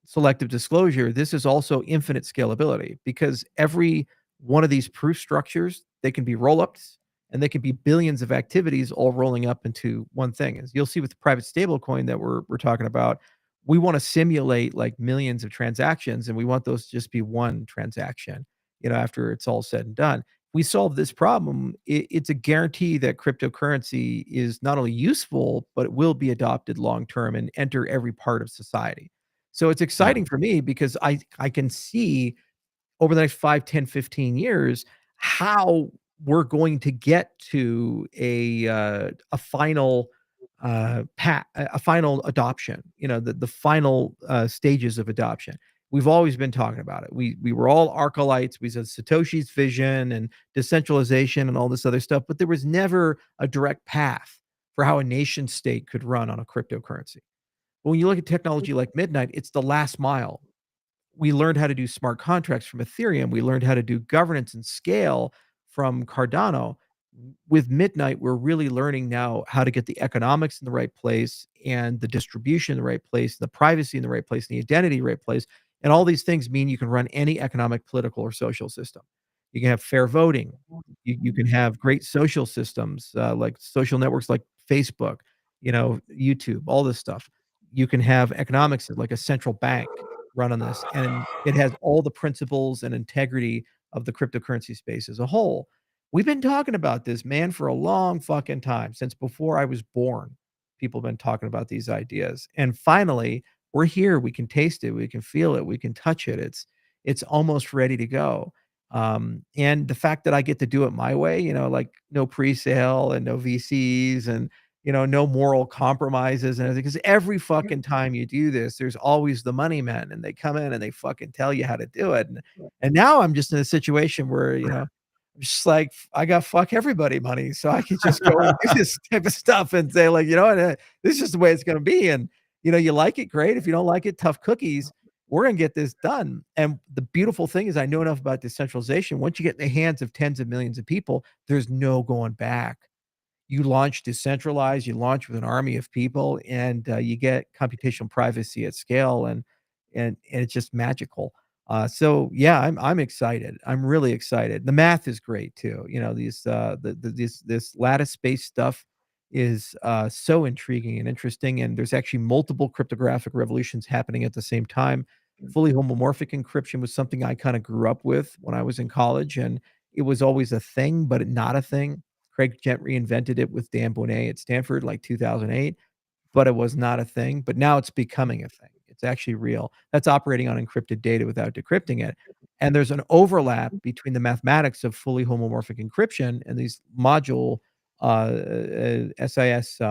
Speaker 6: selective disclosure, this is also infinite scalability, because every one of these proof structures, they can be roll-ups and they can be billions of activities all rolling up into one thing. As you'll see with the private stablecoin that we're talking about, we want to simulate like millions of transactions, and we want those to just be one transaction, after it's all said and done. We solve this problem, it's a guarantee that cryptocurrency is not only useful, but it will be adopted long term and enter every part of society. So it's
Speaker 5: Yeah.
Speaker 6: exciting for me because I can see over the next 5, 10, 15 years how we're going to get to a final a final adoption, the final stages of adoption. We've always been talking about it. We were all acolytes. We said Satoshi's vision and decentralization and all this other stuff, but there was never a direct path for how a nation state could run on a cryptocurrency. But when you look at technology like Midnight, it's the last mile. We learned how to do smart contracts from Ethereum. We learned how to do governance and scale from Cardano. With Midnight, we're really learning now how to get the economics in the right place and the distribution in the right place, the privacy in the right place, and the identity in the right place. And all these things mean you can run any economic, political, or social system. You can have fair voting. You can have great social systems, like social networks like Facebook, YouTube, all this stuff. You can have economics like a central bank run on this, and it has all the principles and integrity of the cryptocurrency space as a whole. We've been talking about this, man, for a long fucking time. Since before I was born, people have been talking about these ideas. And finally, we're here. We can taste it, we can feel it, we can touch it. It's almost ready to go. And the fact that I get to do it my way, like no pre-sale and no VCs and no moral compromises and everything. Because every fucking time you do this, there's always the money men, and they come in and they fucking tell you how to do it. And now I'm just in a situation where, I'm just like, I got fuck everybody money. So I can just go and do this type of stuff and say, like, what, this is just the way it's gonna be. And you like it, great. If you don't like it, tough cookies. We're gonna get this done. And the beautiful thing is I know enough about decentralization. Once you get in the hands of tens of millions of people, there's no going back. You launch decentralized, you launch with an army of people, and you get computational privacy at scale, and it's just magical. So yeah, I'm excited. I'm really excited. The math is great too. These this lattice space stuff is so intriguing and interesting. And there's actually multiple cryptographic revolutions happening at the same time. Fully homomorphic encryption was something I kind of grew up with when I was in college, and it was always a thing, but not a thing. Craig Gent reinvented it with Dan Boneh at Stanford, like 2008, but it was not a thing. But now it's becoming a thing. It's actually real. That's operating on encrypted data without decrypting it. And there's an overlap between the mathematics of fully homomorphic encryption and these module SIS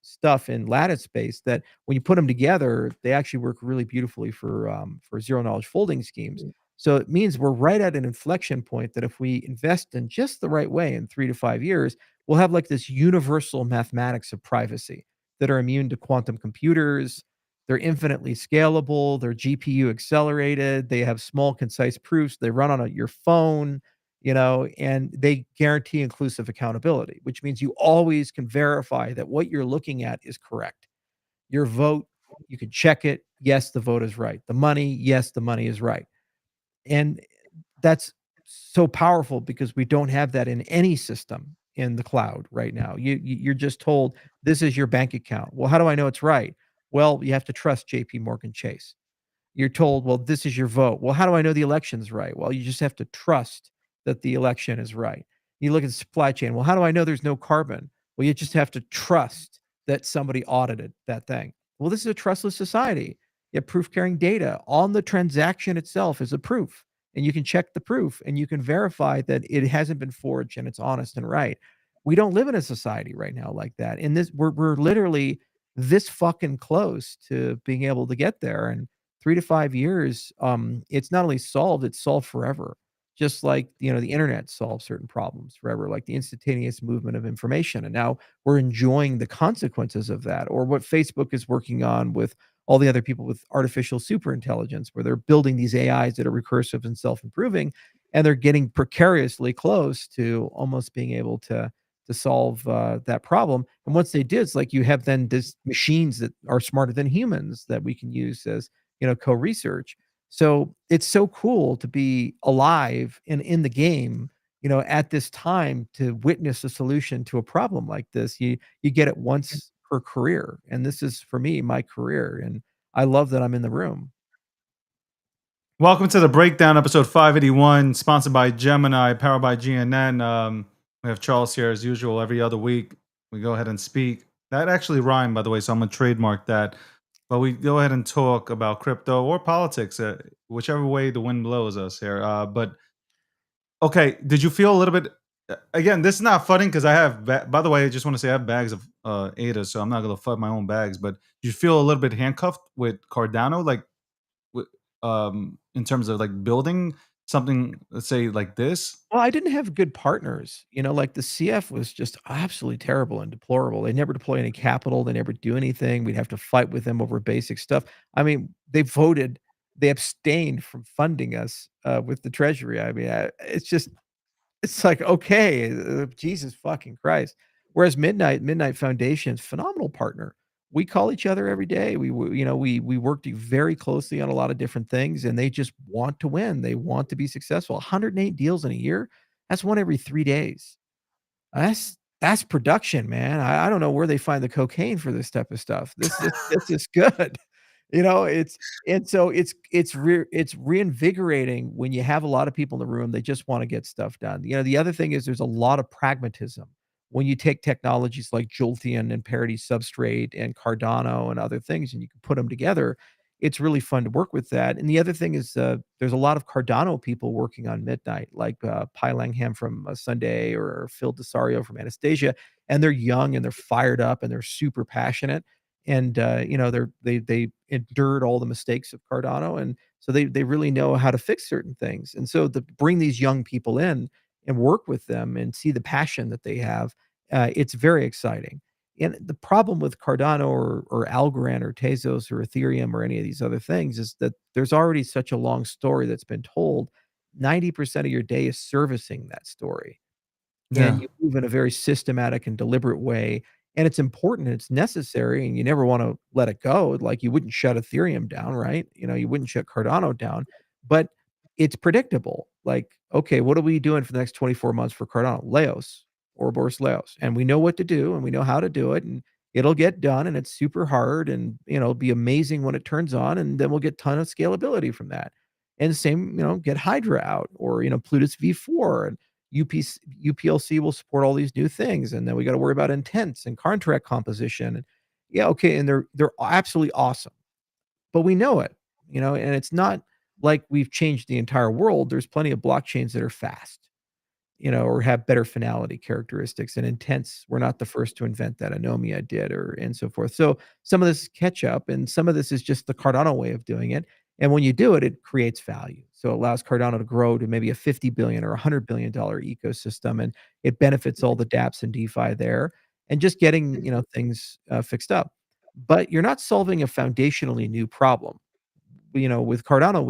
Speaker 6: stuff in lattice space that when you put them together, they actually work really beautifully for zero knowledge folding schemes. So it means we're right at an inflection point that if we invest in just the right way in 3 to 5 years, we'll have like this universal mathematics of privacy that are immune to quantum computers. They're infinitely scalable. They're GPU accelerated. They have small, concise proofs. They run on your phone, and they guarantee inclusive accountability, which means you always can verify that what you're looking at is correct. Your vote, you can check it. Yes, the vote is right. The money, yes, the money is right. And that's so powerful because we don't have that in any system in the cloud right now. You're just told this is your bank account. Well, how do I know it's right? Well, you have to trust JP Morgan Chase. You're told, well, this is your vote. Well, how do I know the election's right? Well, you just have to trust that the election is right. You look at the supply chain. Well, how do I know there's no carbon? Well, you just have to trust that somebody audited that thing. Well, this is a trustless society. Yet proof carrying data on the transaction itself is a proof. And you can check the proof and you can verify that it hasn't been forged and it's honest and right. We don't live in a society right now like that. And this we're literally this fucking close to being able to get there. And 3 to 5 years, it's not only solved, it's solved forever. Just like, the internet solves certain problems forever, like the instantaneous movement of information. And now we're enjoying the consequences of that, or what Facebook is working on with all the other people with artificial super intelligence, where they're building these AIs that are recursive and self-improving, and they're getting precariously close to almost being able to solve that problem. And once they did, it's like you have then these machines that are smarter than humans that we can use as co-research. So it's so cool to be alive and in the game, at this time to witness a solution to a problem like this. You get it once per career, and this is for me my career, and I love that I'm in the room.
Speaker 5: Welcome to the breakdown, episode 581, sponsored by Gemini, powered by GNN. We have Charles here as usual every other week. We go ahead and speak. That actually rhymed, by the way, so I'm gonna trademark that. But we go ahead and talk about crypto or politics, whichever way the wind blows us here. But okay, did you feel a little bit? Again, this is not funny because I have. By the way, I just want to say I have bags of ADA, so I'm not gonna flood my own bags. But do you feel a little bit handcuffed with Cardano, like in terms of like building something, let's say like this?
Speaker 6: Well, I didn't have good partners. Like the CF was just absolutely terrible and deplorable. They never deploy any capital. They never do anything. We'd have to fight with them over basic stuff. I mean, they abstained from funding us with the treasury. I mean, it's like, okay, Jesus fucking Christ. Whereas Midnight Foundation's phenomenal partner. We call each other every day. We worked very closely on a lot of different things, and they just want to win. They want to be successful. 108 deals in a year. That's one every 3 days. That's production, man. I don't know where they find the cocaine for this type of stuff. This is good. It's and so it's reinvigorating when you have a lot of people in the room, they just wanna get stuff done. The other thing is there's a lot of pragmatism. When you take technologies like Jolteon and Parity Substrate and Cardano and other things, and you can put them together, it's really fun to work with that. And the other thing is, there's a lot of Cardano people working on Midnight, like, Pi Langham from, Sunday or Phil Desario from Anastasia, and they're young and they're fired up and they're super passionate. And, they endured all the mistakes of Cardano, and so they really know how to fix certain things. And so to bring these young people in and work with them and see the passion that they have, it's very exciting. And the problem with Cardano or Algorand or Tezos or Ethereum or any of these other things is that there's already such a long story that's been told. 90% of your day is servicing that story, and
Speaker 5: Yeah.
Speaker 6: you move in a very systematic and deliberate way, and it's important, and it's necessary, and you never wanna let it go. Like, you wouldn't shut Ethereum down, right? You wouldn't shut Cardano down, but it's predictable. Like, okay, what are we doing for the next 24 months for Cardano? Laos, Ouroboros Laos, and we know what to do, and we know how to do it, and it'll get done, and it's super hard, and, it'll be amazing when it turns on, and then we'll get ton of scalability from that. And same, get Hydra out or, Plutus V4, and UPLC will support all these new things, and then we gotta worry about intents and contract composition, and yeah, okay, and they're absolutely awesome, but we know it, and it's not like we've changed the entire world. There's plenty of blockchains that are fast, or have better finality characteristics and intents. We're not the first to invent that. Anomia did, or and so forth. So some of this is catch up, and some of this is just the Cardano way of doing it. And when you do it, it creates value. So it allows Cardano to grow to maybe a 50 billion or $100 billion ecosystem, and it benefits all the dApps and DeFi there, and just getting things fixed up. But you're not solving a foundationally new problem. With Cardano,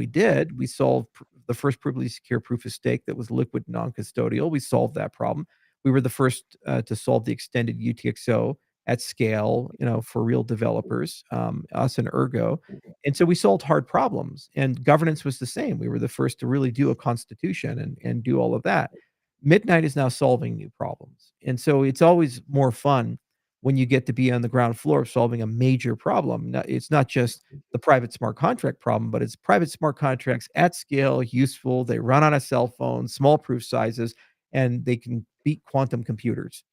Speaker 6: we solved the first perfectly secure proof of stake that was liquid non-custodial. We solved that problem. We were the first to solve the extended UTXO at scale, for real developers, us and Ergo. And so we solved hard problems, and governance was the same. We were the first to really do a constitution and do all of that. Midnight is now solving new problems. And so it's always more fun when you get to be on the ground floor of solving a major problem. It's not just the private smart contract problem, but it's private smart contracts at scale, useful. They run on a cell phone, small proof sizes, and they can beat quantum computers.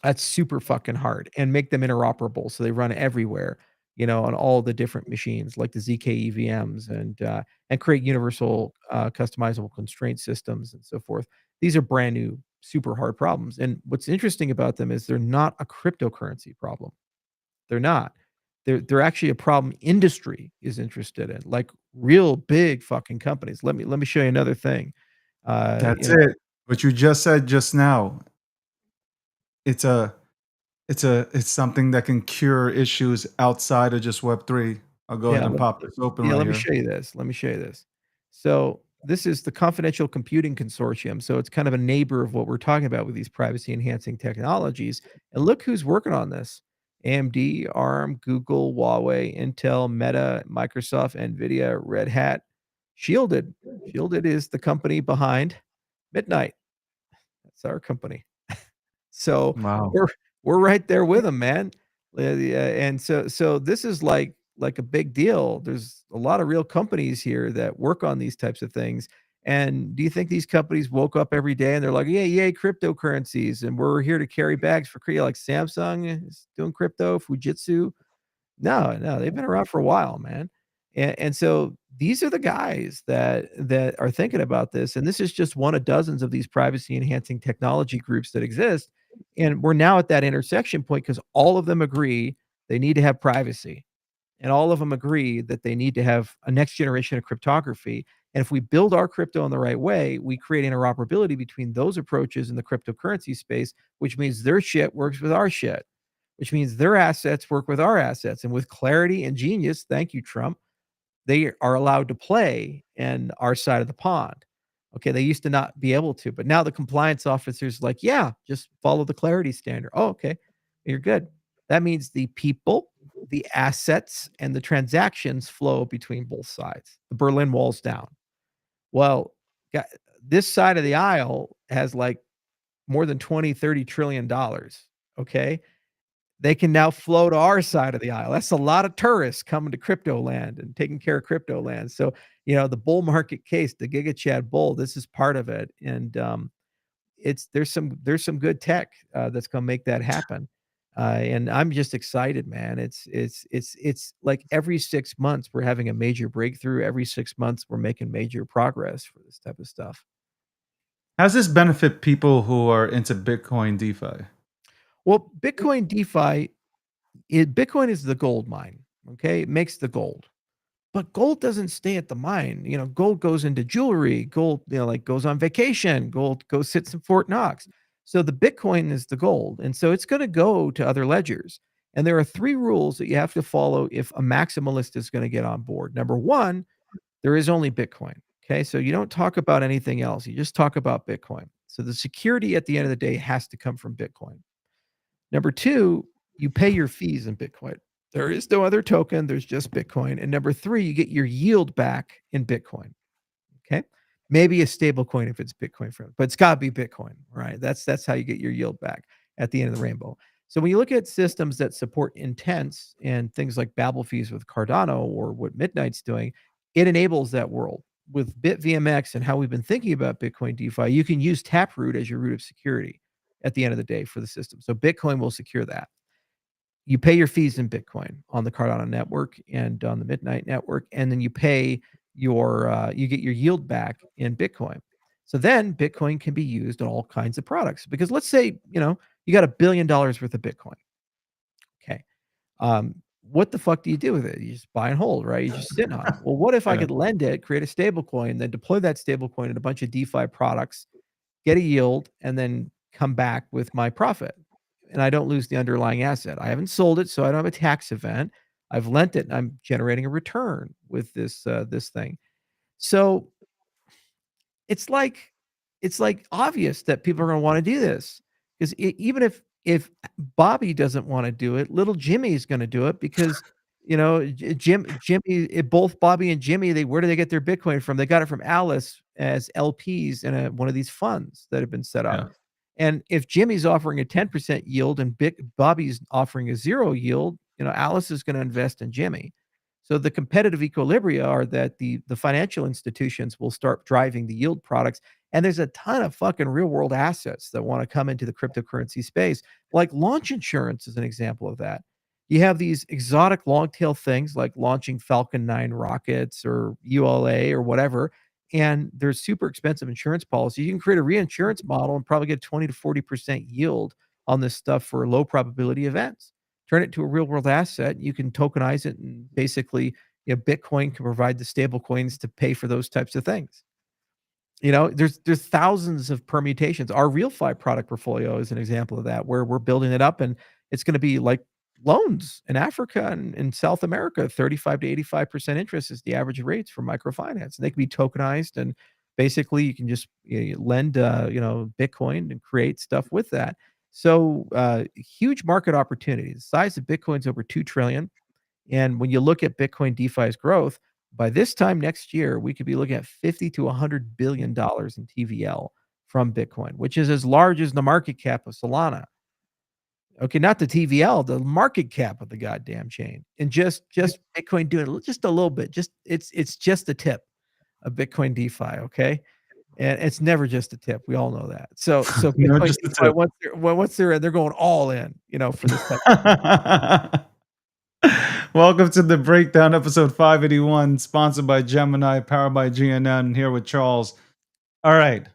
Speaker 6: That's super fucking hard, and make them interoperable so they run everywhere, on all the different machines like the ZK EVMs, and create universal, customizable constraint systems and so forth. These are brand new, super hard problems. And what's interesting about them is they're not a cryptocurrency problem. They're not. They're actually a problem industry is interested in, like real big fucking companies. Let me show you another thing. Uh, you
Speaker 5: That's
Speaker 6: know,
Speaker 5: it. What you just said just now. It's a it's something that can cure issues outside of just Web3. I'll go
Speaker 6: yeah,
Speaker 5: ahead and pop this open
Speaker 6: yeah,
Speaker 5: right
Speaker 6: let me
Speaker 5: here.
Speaker 6: show you this. Let me show you this. So this is the Confidential Computing Consortium. So it's kind of a neighbor of what we're talking about with these privacy enhancing technologies. And look who's working on this. AMD, ARM, Google, Huawei, Intel, Meta, Microsoft, Nvidia, Red Hat, Shielded. Shielded is the company behind Midnight. That's our company. So
Speaker 5: Wow.
Speaker 6: we're right there with them, man. And so this is like a big deal. There's a lot of real companies here that work on these types of things. And do you think these companies woke up every day and they're like, yeah, yay, cryptocurrencies, and we're here to carry bags for like Samsung is doing crypto, Fujitsu? No, no, they've been around for a while, man. And so these are the guys that are thinking about this, and this is just one of dozens of these privacy enhancing technology groups that exist. And we're now at that intersection point because all of them agree they need to have privacy, and all of them agree that they need to have a next generation of cryptography. And if we build our crypto in the right way, we create interoperability between those approaches in the cryptocurrency space, which means their shit works with our shit, which means their assets work with our assets. And with clarity and genius, thank you, Trump, they are allowed to play in our side of the pond. Okay, they used to not be able to, but now the compliance officer's like, yeah, just follow the clarity standard. Oh, okay, you're good. That means the people, the assets, and the transactions flow between both sides. The Berlin Wall's down. Well, this side of the aisle has like more than 20, 30 trillion dollars. Okay, they can now flow to our side of the aisle. That's a lot of tourists coming to crypto land and taking care of crypto land. So, the bull market case, the Giga Chad bull, this is part of it. And it's there's some good tech that's gonna make that happen. And I'm just excited, man. It's like every 6 months we're having a major breakthrough. Every 6 months we're making major progress for this type of stuff.
Speaker 5: How's this benefit people who are into Bitcoin DeFi?
Speaker 6: Well, Bitcoin is the gold mine. Okay, it makes the gold. But gold doesn't stay at the mine. Gold goes into jewelry. Gold, like goes on vacation. Gold goes sits in Fort Knox. So the Bitcoin is the gold. And so it's going to go to other ledgers. And there are three rules that you have to follow if a maximalist is going to get on board. Number one, there is only Bitcoin. Okay. So you don't talk about anything else. You just talk about Bitcoin. So the security at the end of the day has to come from Bitcoin. Number two, you pay your fees in Bitcoin. There is no other token. There's just Bitcoin. And number three, you get your yield back in Bitcoin. Okay. Maybe a stable coin if it's Bitcoin friendly, but it's got to be Bitcoin, right? That's how you get your yield back at the end of the rainbow. So when you look at systems that support intents and things like Babel fees with Cardano or what Midnight's doing, it enables that world. With BitVMX and how we've been thinking about Bitcoin DeFi, you can use Taproot as your root of security at the end of the day for the system. So Bitcoin will secure that. You pay your fees in Bitcoin on the Cardano network and on the Midnight network, and then you pay you get your yield back in Bitcoin. So then Bitcoin can be used on all kinds of products. Because let's say, you got $1 billion worth of Bitcoin. Okay. What the fuck do you do with it? You just buy and hold, right? You just sit on it. Well, what if I
Speaker 5: Yeah.
Speaker 6: could lend it, create a stable coin, then deploy that stable coin in a bunch of DeFi products, get a yield, and then come back with my profit? And I don't lose the underlying asset. I haven't sold it, so I don't have a tax event. I've lent it, and I'm generating a return with this thing. So it's like obvious that people are going to want to do this because even if Bobby doesn't want to do it, little Jimmy is going to do it because Jimmy, both Bobby and Jimmy, where do they get their Bitcoin from? They got it from Alice as LPs in one of these funds that have been set up.
Speaker 5: Yeah.
Speaker 6: And if Jimmy's offering a 10% yield and Bobby's offering a 0 yield, Alice is going to invest in Jimmy. So the competitive equilibria are that the financial institutions will start driving the yield products. And there's a ton of fucking real world assets that want to come into the cryptocurrency space. Like launch insurance is an example of that. You have these exotic long tail things like launching Falcon 9 rockets or ULA or whatever. And there's super expensive insurance policies. You can create a reinsurance model and probably get 20 to 40% yield on this stuff for low probability events. Turn it to a real world asset. You can tokenize it, and basically, Bitcoin can provide the stable coins to pay for those types of things. There's thousands of permutations. Our RealFi product portfolio is an example of that, where we're building it up, and it's going to be like loans in Africa and in South America. 35 to 85% interest is the average rates for microfinance, and they can be tokenized. And basically, you can just lend, Bitcoin and create stuff with that. So huge market opportunity. The size of Bitcoin's over 2 trillion. And when you look at Bitcoin DeFi's growth, by this time next year, we could be looking at 50 to $100 billion in TVL from Bitcoin, which is as large as the market cap of Solana. Okay, not the TVL, the market cap of the goddamn chain. And just Bitcoin doing just a little bit. Just it's just the tip of Bitcoin DeFi, okay? And it's never just a tip. We all know that. So
Speaker 5: No,
Speaker 6: Bitcoin
Speaker 5: just a
Speaker 6: DeFi,
Speaker 5: tip.
Speaker 6: once they're in, they're going all in, for this type.
Speaker 5: Welcome to the breakdown, episode 581, sponsored by Gemini, powered by GNN. Here with Charles. All right,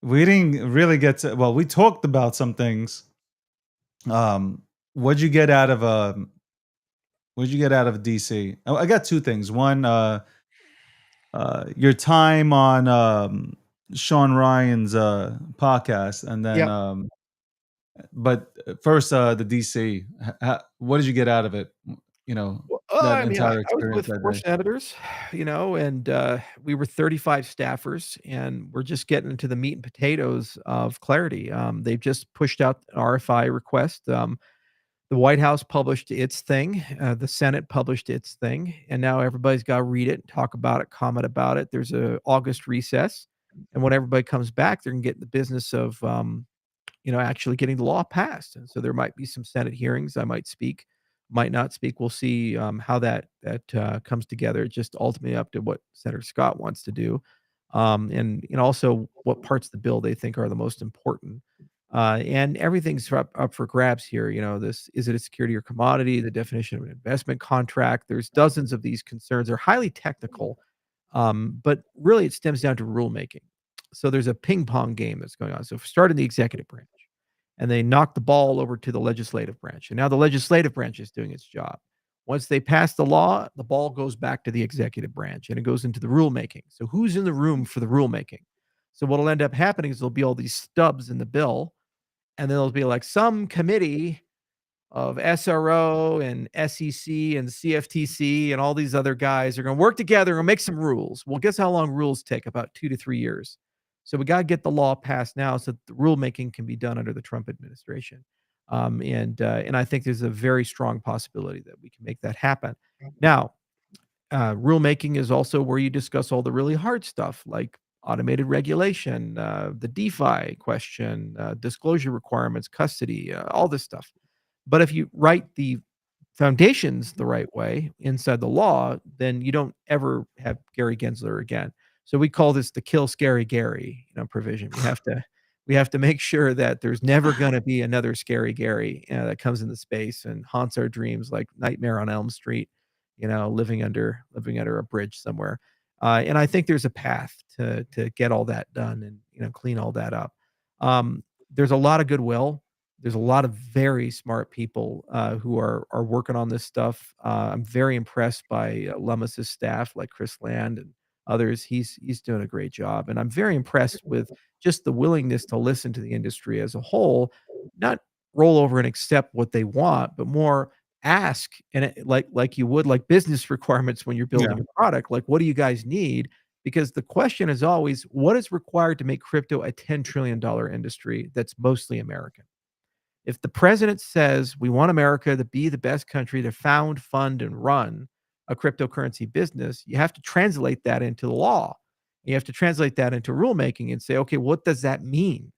Speaker 5: we didn't really get to. Well, we talked about some things. What'd you get out of DC? Oh, I got two things. One, your time on Sean Ryan's podcast, and then
Speaker 6: Yep.
Speaker 5: but first, the DC. What did you get out of it? That
Speaker 6: I mean, I
Speaker 5: entire
Speaker 6: was
Speaker 5: experience
Speaker 6: with
Speaker 5: that
Speaker 6: 4
Speaker 5: day.
Speaker 6: senators, and we were 35 staffers, and we're just getting into the meat and potatoes of clarity. They've just pushed out an RFI request. The White House published its thing, the Senate published its thing, and now everybody's got to read it, talk about it, comment about it. There's a August recess, and when everybody comes back, they're gonna get in the business of actually getting the law passed. And so there might be some Senate hearings. I might speak, might not speak. We'll see how that comes together. It's just ultimately up to what Senator Scott wants to do, and also what parts of the bill they think are the most important. And everything's up for grabs here. This is it a security or commodity? The definition of an investment contract. There's dozens of these concerns. They're highly technical, but really it stems down to rulemaking. So there's a ping pong game that's going on. So start in the executive branch, and they knock the ball over to the legislative branch, and now the legislative branch is doing its job. Once they pass the law, the ball goes back to the executive branch, and it goes into the rulemaking. So who's in the room for the rulemaking? So what'll end up happening is there'll be all these stubs in the bill, and then there'll be like some committee of SRO and SEC and CFTC and all these other guys are going to work together and make some rules. Well, guess how long rules take? About 2 to 3 years. So we got to get the law passed now so that the rulemaking can be done under the Trump administration. And I think there's a very strong possibility that we can make that happen. Now, rulemaking is also where you discuss all the really hard stuff like automated regulation, the DeFi question, disclosure requirements, custody, all this stuff. But if you write the foundations the right way inside the law, then you don't ever have Gary Gensler again. So we call this the kill scary Gary, provision. We have to make sure that there's never going to be another scary Gary that comes into space and haunts our dreams like Nightmare on Elm Street, living under a bridge somewhere. And I think there's a path to get all that done and clean all that up. There's a lot of goodwill. There's a lot of very smart people who are working on this stuff. I'm very impressed by Lummis's staff, like Chris Land and others. He's doing a great job, and I'm very impressed with just the willingness to listen to the industry as a whole, not roll over and accept what they want, but more ask like you would like business requirements when you're building
Speaker 5: Yeah.
Speaker 6: a product. Like, what do you guys need? Because the question is always, what is required to make crypto a $10 trillion industry that's mostly American? If the president says we want America to be the best country to found, fund, and run a cryptocurrency business, you have to translate that into the law. You have to translate that into rulemaking and say, okay, what does that mean?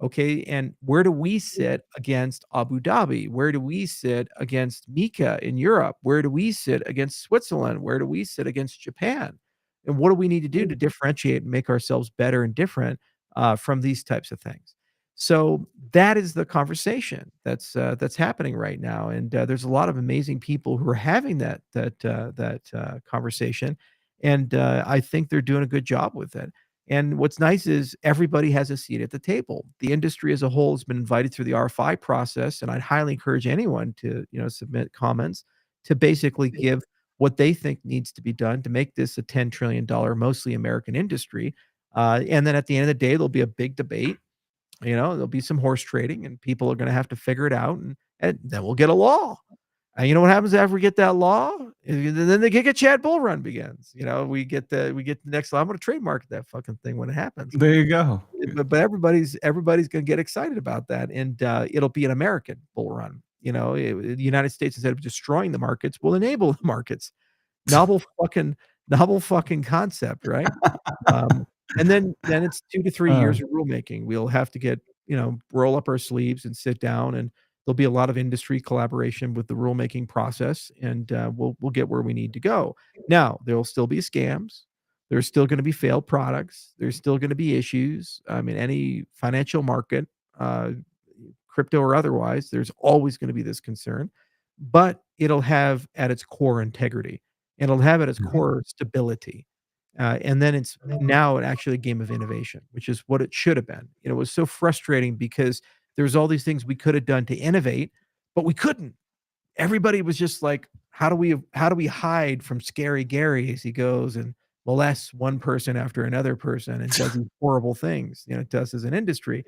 Speaker 6: Okay, and where do we sit against Abu Dhabi? Where do we sit against Mika in Europe? Where do we sit against Switzerland? Where do we sit against Japan? And what do we need to do to differentiate and make ourselves better and different from these types of things? So that is the conversation that's happening right now, and there's a lot of amazing people who are having that conversation, and I think they're doing a good job with it. And what's nice is everybody has a seat at the table. The industry as a whole has been invited through the RFI process, and I'd highly encourage anyone to submit comments to basically give what they think needs to be done to make this a $10 trillion mostly American industry. And then at the end of the day, there'll be a big debate. There'll be some horse trading, and people are going to have to figure it out, and then we'll get a law. And you know what happens after we get that law? Then the Giga Chat bull run begins. We get the next law. I'm going to trademark that fucking thing when it happens.
Speaker 5: There you go.
Speaker 6: But everybody's going to get excited about that, and it'll be an American bull run. The United States, instead of destroying the markets, will enable the markets. Novel fucking concept, right? And then it's 2 to 3 years of rulemaking. We'll have to get, roll up our sleeves and sit down, and there'll be a lot of industry collaboration with the rulemaking process, and we'll get where we need to go. Now, there will still be scams. There's still going to be failed products. There's still going to be issues. I mean, any financial market, crypto or otherwise, there's always going to be this concern, but it'll have at its core integrity, and it'll have at its core stability. And then it's now actually a game of innovation, which is what it should have been. It was so frustrating because there's all these things we could have done to innovate, but we couldn't. Everybody was just like, how do we hide from Scary Gary as he goes and molests one person after another person and does these horrible things, to us as an industry.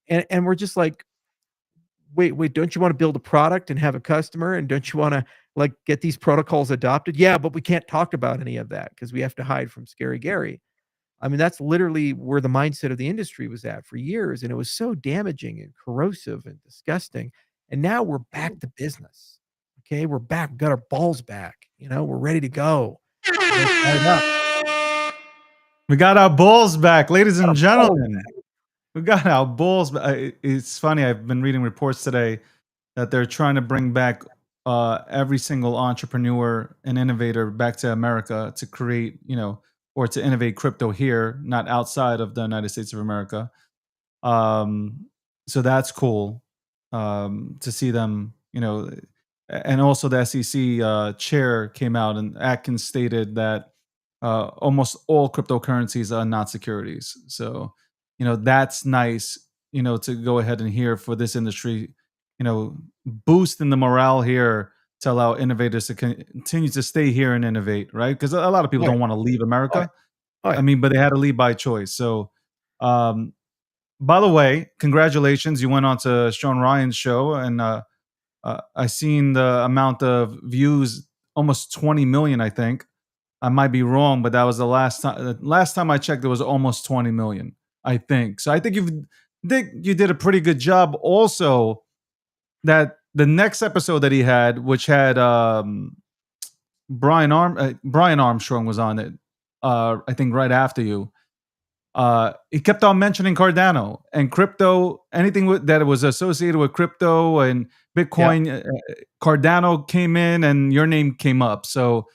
Speaker 6: And we're just like, wait, don't you want to build a product and have a customer? And don't you want to like get these protocols adopted? Yeah, but we can't talk about any of that because we have to hide from Scary Gary. I mean, that's literally where the mindset of the industry was at for years. And it was so damaging and corrosive and disgusting. And now we're back to business. Okay. We're back, got our balls back. We're ready to go.
Speaker 5: We got our balls back, ladies and gentlemen. We got our balls back. It's funny. I've been reading reports today that they're trying to bring back every single entrepreneur and innovator back to America to create, or to innovate crypto here, not outside of the United States of America. So that's cool to see them, and also the SEC chair came out and Atkins stated that almost all cryptocurrencies are not securities. So, that's nice, to go ahead and hear for this industry, boosting the morale here to allow innovators to continue to stay here and innovate, right? Because a lot of people don't want to leave America. I mean, but they had to leave by choice. So, by the way, congratulations. You went on to Sean Ryan's show, and I seen the amount of views, almost 20 million, I think. I might be wrong, but that was the last time. Last time I checked, it was almost 20 million, I think. So I think you did a pretty good job. Also, that the next episode that he had, which had Brian Armstrong was on it. I think right after you. He kept on mentioning Cardano and crypto, anything that was associated with crypto and Bitcoin.
Speaker 6: Yeah.
Speaker 5: Cardano came in, and your name came up. So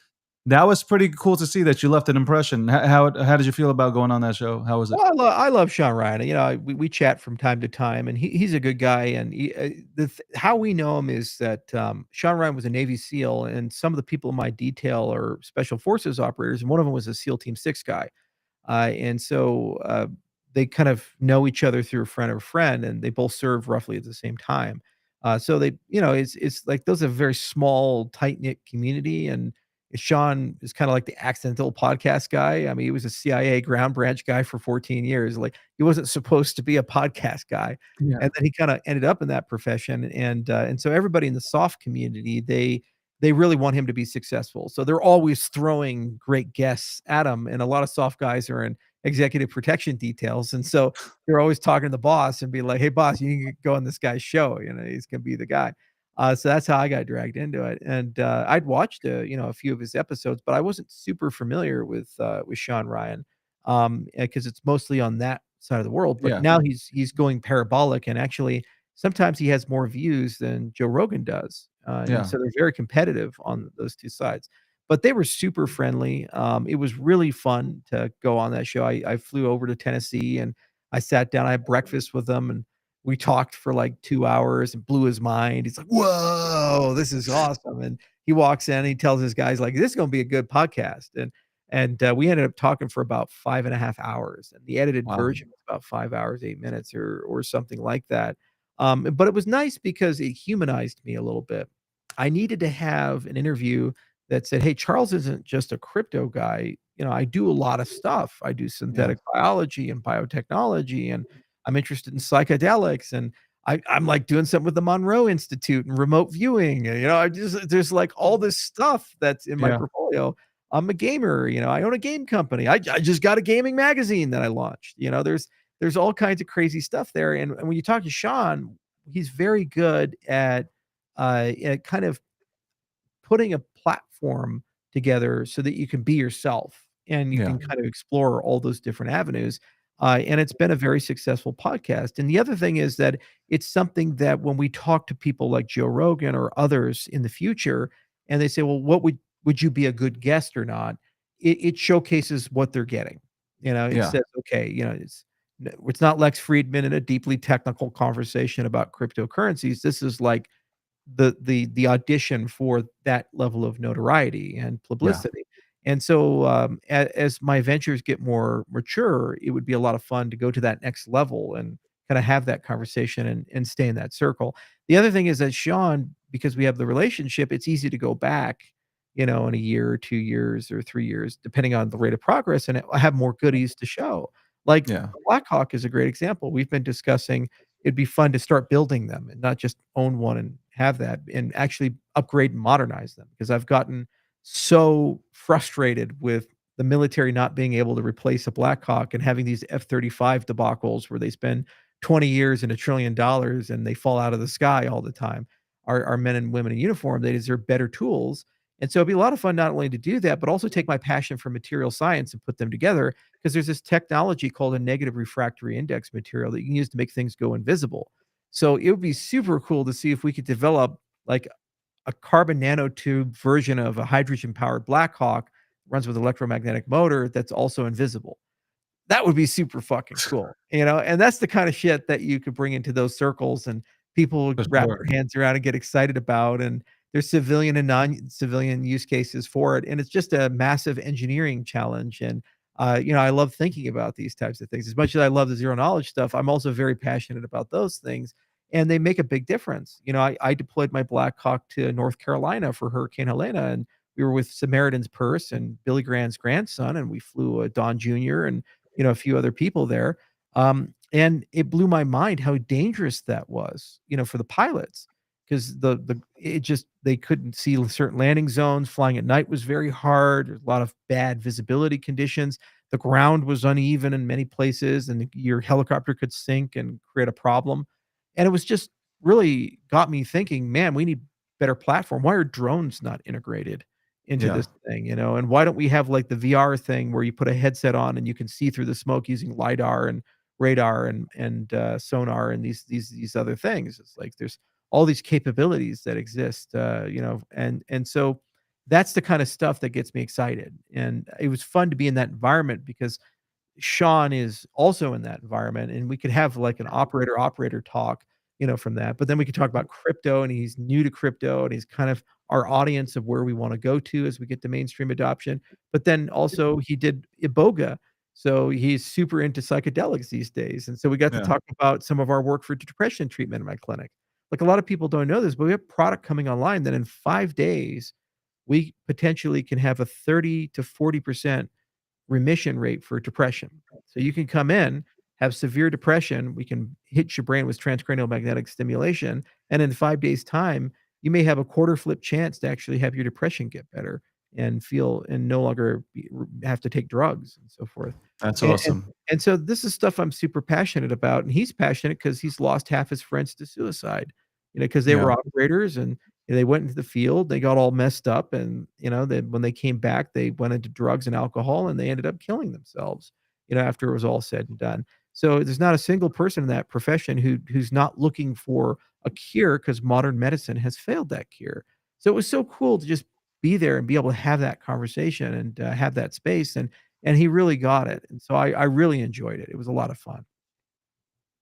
Speaker 5: that was pretty cool to see that you left an impression. How did you feel about going on that show? How was it?
Speaker 6: Well, I love Sean Ryan. We chat from time to time, and he's a good guy. And how we know him is that Sean Ryan was a Navy SEAL, and some of the people in my detail are Special Forces operators, and one of them was a SEAL Team 6 guy. And so they kind of know each other through a friend of a friend, and they both serve roughly at the same time. So they, it's like those are a very small, tight-knit community. And Sean is kind of like the accidental podcast guy. I mean, he was a CIA ground branch guy for 14 years. Like, he wasn't supposed to be a podcast guy.
Speaker 5: Yeah.
Speaker 6: And then he kind of ended up in that profession. And so everybody in the soft community, they really want him to be successful. So they're always throwing great guests at him. And a lot of soft guys are in executive protection details. And so they're always talking to the boss and be like, hey, boss, you can go on this guy's show. He's going to be the guy. So that's how I got dragged into it. And I'd watched, a few of his episodes, but I wasn't super familiar with Sean Ryan because it's mostly on that side of the world. But now he's going parabolic, and actually sometimes he has more views than Joe Rogan does. And so they're very competitive on those two sides. But they were super friendly. It was really fun to go on that show. I flew over to Tennessee, and I sat down. I had breakfast with them, and we talked for like 2 hours and blew his mind. He's like, whoa, this is awesome. And he walks in and he tells his guys, like, this is going to be a good podcast. And we ended up talking for about 5.5 hours. And the edited version was about 5 hours, 8 minutes or something like that. But it was nice because it humanized me a little bit. I needed to have an interview that said, hey, Charles isn't just a crypto guy. I do a lot of stuff. I do synthetic biology and biotechnology, and I'm interested in psychedelics, and I'm like doing something with the Monroe Institute and remote viewing. I just there's like all this stuff that's in my
Speaker 5: Yeah.
Speaker 6: portfolio. I'm a gamer. I own a game company. I just got a gaming magazine that I launched. There's all kinds of crazy stuff there. And when you talk to Sean, he's very good at kind of putting a platform together so that you can be yourself and you
Speaker 5: Yeah.
Speaker 6: can kind of explore all those different avenues. And it's been a very successful podcast. And the other thing is that it's something that when we talk to people like Joe Rogan or others in the future, and they say, "Well, what would you be a good guest or not?" It showcases what they're getting. It
Speaker 5: Yeah.
Speaker 6: says, "Okay, it's not Lex Friedman in a deeply technical conversation about cryptocurrencies. This is like the audition for that level of notoriety and
Speaker 5: Yeah.
Speaker 6: publicity." And so, as my ventures get more mature, it would be a lot of fun to go to that next level and kinda have that conversation and stay in that circle. The other thing is that Sean, because we have the relationship, it's easy to go back, in a year or 2 years or 3 years, depending on the rate of progress, and I have more goodies to show. Like,
Speaker 5: Yeah.
Speaker 6: Blackhawk is a great example. We've been discussing it'd be fun to start building them and not just own one and have that and actually upgrade and modernize them because I've gotten so frustrated with the military not being able to replace a Black Hawk and having these F-35 debacles where they spend 20 years and $1 trillion and they fall out of the sky all the time. Our men and women in uniform, they deserve better tools. And so it'd be a lot of fun not only to do that, but also take my passion for material science and put them together because there's this technology called a negative refractory index material that you can use to make things go invisible. So it would be super cool to see if we could develop like a carbon nanotube version of a hydrogen powered Black Hawk, runs with electromagnetic motor that's also invisible. That would be super fucking cool, and that's the kind of shit that you could bring into those circles and people would
Speaker 5: For
Speaker 6: wrap
Speaker 5: sure.
Speaker 6: their hands around and get excited about, and there's civilian and non-civilian use cases for it, and it's just a massive engineering challenge, and, I love thinking about these types of things. As much as I love the zero knowledge stuff, I'm also very passionate about those things, and they make a big difference. I deployed my Black Hawk to North Carolina for Hurricane Helena, and we were with Samaritan's Purse and Billy Graham's grandson, and we flew, Don Jr. and a few other people there. And it blew my mind how dangerous that was, for the pilots because it just they couldn't see certain landing zones. Flying at night was very hard. There's a lot of bad visibility conditions. The ground was uneven in many places, and your helicopter could sink and create a problem. And it was just really got me thinking, man, we need better platform. Why are drones not integrated into
Speaker 5: Yeah.
Speaker 6: this thing, and why don't we have, like, the VR thing where you put a headset on and you can see through the smoke using lidar and radar and sonar and these other things. It's like there's all these capabilities that exist, and so that's the kinda stuff that gets me excited, and it was fun to be in that environment because Sean is also in that environment, and we could have like an operator talk, from that. But then we could talk about crypto, and he's new to crypto, and he's kind of our audience of where we want to go to as we get to mainstream adoption. But then also he did Iboga. So he's super into psychedelics these days. And so we got to
Speaker 5: Yeah.
Speaker 6: talk about some of our work for depression treatment in my clinic. Like a lot of people don't know this, but we have product coming online that in 5 days, we potentially can have a 30 to 40% remission rate for depression. So you can come in, have severe depression, we can hit your brain with transcranial magnetic stimulation, and in 5 days' time, you may have a quarter flip chance to actually have your depression get better and feel and no longer have to take drugs and so forth.
Speaker 5: That's
Speaker 6: And and
Speaker 5: awesome.
Speaker 6: and so this is stuff I'm super passionate about, and he's passionate because he's lost half his friends to suicide, because they
Speaker 5: Yeah.
Speaker 6: were operators and they went into the field, they got all messed up, and, when they came back, they went into drugs and alcohol, and they ended up killing themselves, after it was all said and done. So there's not a single person in that profession who's not looking for a cure because modern medicine has failed that cure. So it was so cool to just be there and be able to have that conversation and, have that space, and he really got it, and so I really enjoyed it. It was a lot of fun.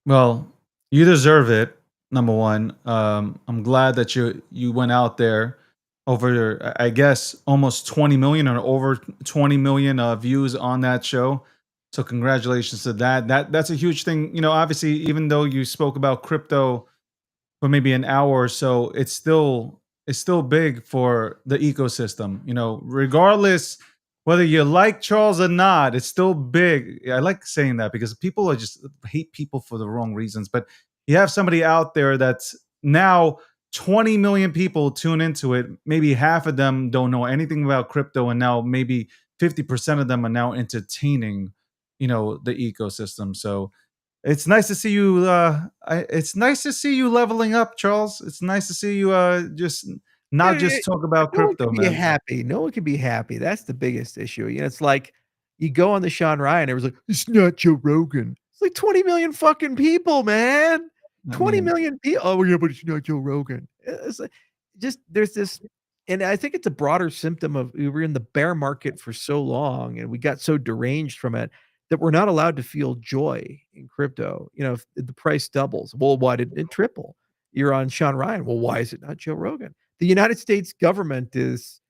Speaker 5: Well, you deserve it. Number one, I'm glad that you went out there over, I guess, almost 20 million or over 20 million views on that show. So congratulations to that. That's a huge thing. Obviously, even though you spoke about crypto for maybe an hour or so, it's still big for the ecosystem. Regardless whether you like Charles or not, it's still big. I like saying that because people are just hate people for the wrong reasons, but you have somebody out there that's now 20 million people tune into it. Maybe half of them don't know anything about crypto, and now maybe 50% of them are now entertaining, the ecosystem. So it's nice to see you. It's nice to see you leveling up, Charles. It's nice to see you just not
Speaker 6: Eh,
Speaker 5: just talk about
Speaker 6: no one
Speaker 5: crypto,
Speaker 6: can be
Speaker 5: man.
Speaker 6: happy. No one can be happy. That's the biggest issue. It's like you go on the Sean Ryan, everyone's like, "It's not Joe Rogan." It's like 20 million fucking people, man.
Speaker 5: I
Speaker 6: 20
Speaker 5: mean,
Speaker 6: million people. Oh, yeah, but it's not Joe Rogan. It's like just there's this, and I think it's a broader symptom of we were in the bear market for so long and we got so deranged from it that we're not allowed to feel joy in crypto. If the price doubles, well, why didn't it triple? You're on Sean Ryan. Well, why is it not Joe Rogan? The United States government is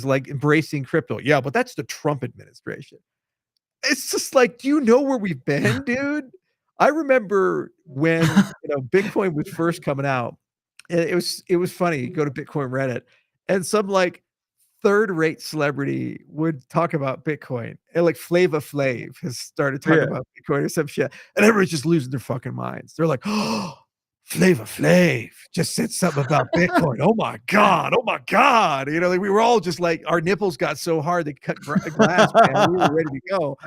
Speaker 6: like embracing crypto. Yeah, but that's the Trump administration. It's just like, do you know where we've been, dude? I remember when, Bitcoin was first coming out, and it was funny. You go to Bitcoin Reddit, and some like third-rate celebrity would talk about Bitcoin, and like Flava Flav has started talking
Speaker 5: yeah.
Speaker 6: about Bitcoin or some shit, and everybody's just losing their fucking minds. They're like, "Oh, Flava Flav just said something about Bitcoin. Oh my god! Oh my god!" Like we were all just like our nipples got so hard they cut glass, man. We were ready to go,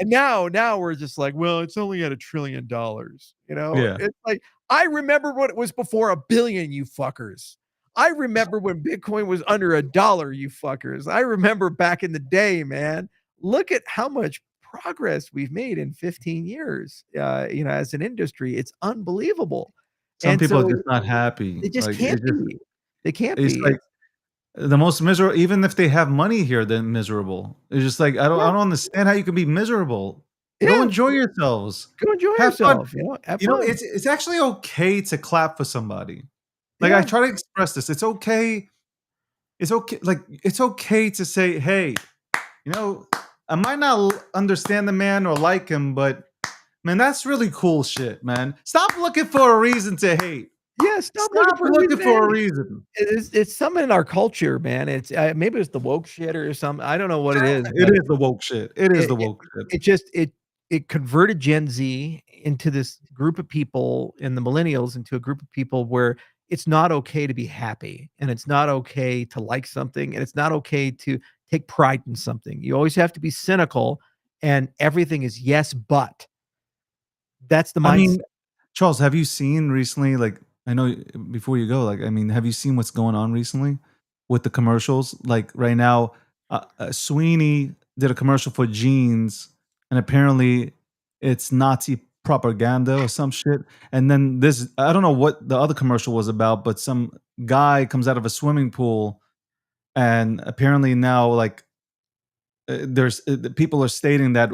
Speaker 6: and now we're just like, well, it's only at $1 trillion.
Speaker 5: Yeah.
Speaker 6: It's like I remember what it was before 1 billion, you fuckers. I remember when Bitcoin was under $1, you fuckers. I remember back in the day, man. Look at how much progress we've made in 15 years, as an industry. It's unbelievable.
Speaker 5: Some
Speaker 6: And
Speaker 5: people are
Speaker 6: so
Speaker 5: just not happy.
Speaker 6: they just
Speaker 5: Like
Speaker 6: can't be. They can't
Speaker 5: it's
Speaker 6: be.
Speaker 5: like the most miserable. Even if they have money here, they're miserable. It's just like I
Speaker 6: Yeah,
Speaker 5: don't understand how you can be miserable. Go
Speaker 6: yeah.
Speaker 5: enjoy yourselves.
Speaker 6: Go enjoy
Speaker 5: Have fun.
Speaker 6: yourself, have fun.
Speaker 5: It's actually okay to clap for somebody. Like I
Speaker 6: Yeah,
Speaker 5: try to express this. It's okay. It's okay. Like it's okay to say, hey, you know, I might not understand the man or like him, but man, that's really cool shit, man. Stop looking for a reason to hate.
Speaker 6: yeah, stop looking
Speaker 5: Stop
Speaker 6: for a
Speaker 5: looking
Speaker 6: reason to
Speaker 5: for a
Speaker 6: hate.
Speaker 5: reason.
Speaker 6: It's something in our culture, man. It's, maybe it's the woke shit or something. I don't know what it is,
Speaker 5: It
Speaker 6: but
Speaker 5: is the woke shit. It is
Speaker 6: It
Speaker 5: the
Speaker 6: it
Speaker 5: woke shit.
Speaker 6: it just it converted Gen Z into this group of people, and the millennials into a group of people where it's not okay to be happy, and it's not okay to like something, and it's not okay to take pride in something. You always have to be cynical, and everything is yes, but. That's the
Speaker 5: I mean,
Speaker 6: mindset.
Speaker 5: Charles, have you seen recently, like, I know before you go, like, I mean, have you seen what's going on recently with the commercials? Like, right now, Sweeney did a commercial for jeans, and apparently it's Nazi propaganda or some shit. And then this, I don't know what the other commercial was about, but some guy comes out of a swimming pool, and apparently now, like, the people are stating that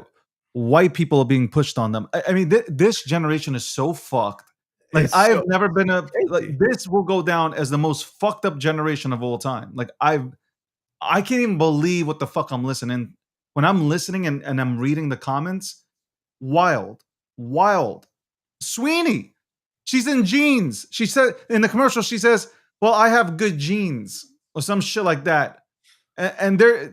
Speaker 5: white people are being pushed on them. I mean, this generation is so fucked. Like
Speaker 6: It's
Speaker 5: I've
Speaker 6: so
Speaker 5: never been like
Speaker 6: crazy.
Speaker 5: this will go down as the most fucked up generation of all time. Like I can't even believe what the fuck I'm listening when I'm listening and I'm reading the comments. Wild, wild. Sweeney, she's in jeans. She said in the commercial, she says, "Well, I have good genes" or some shit like that. And they're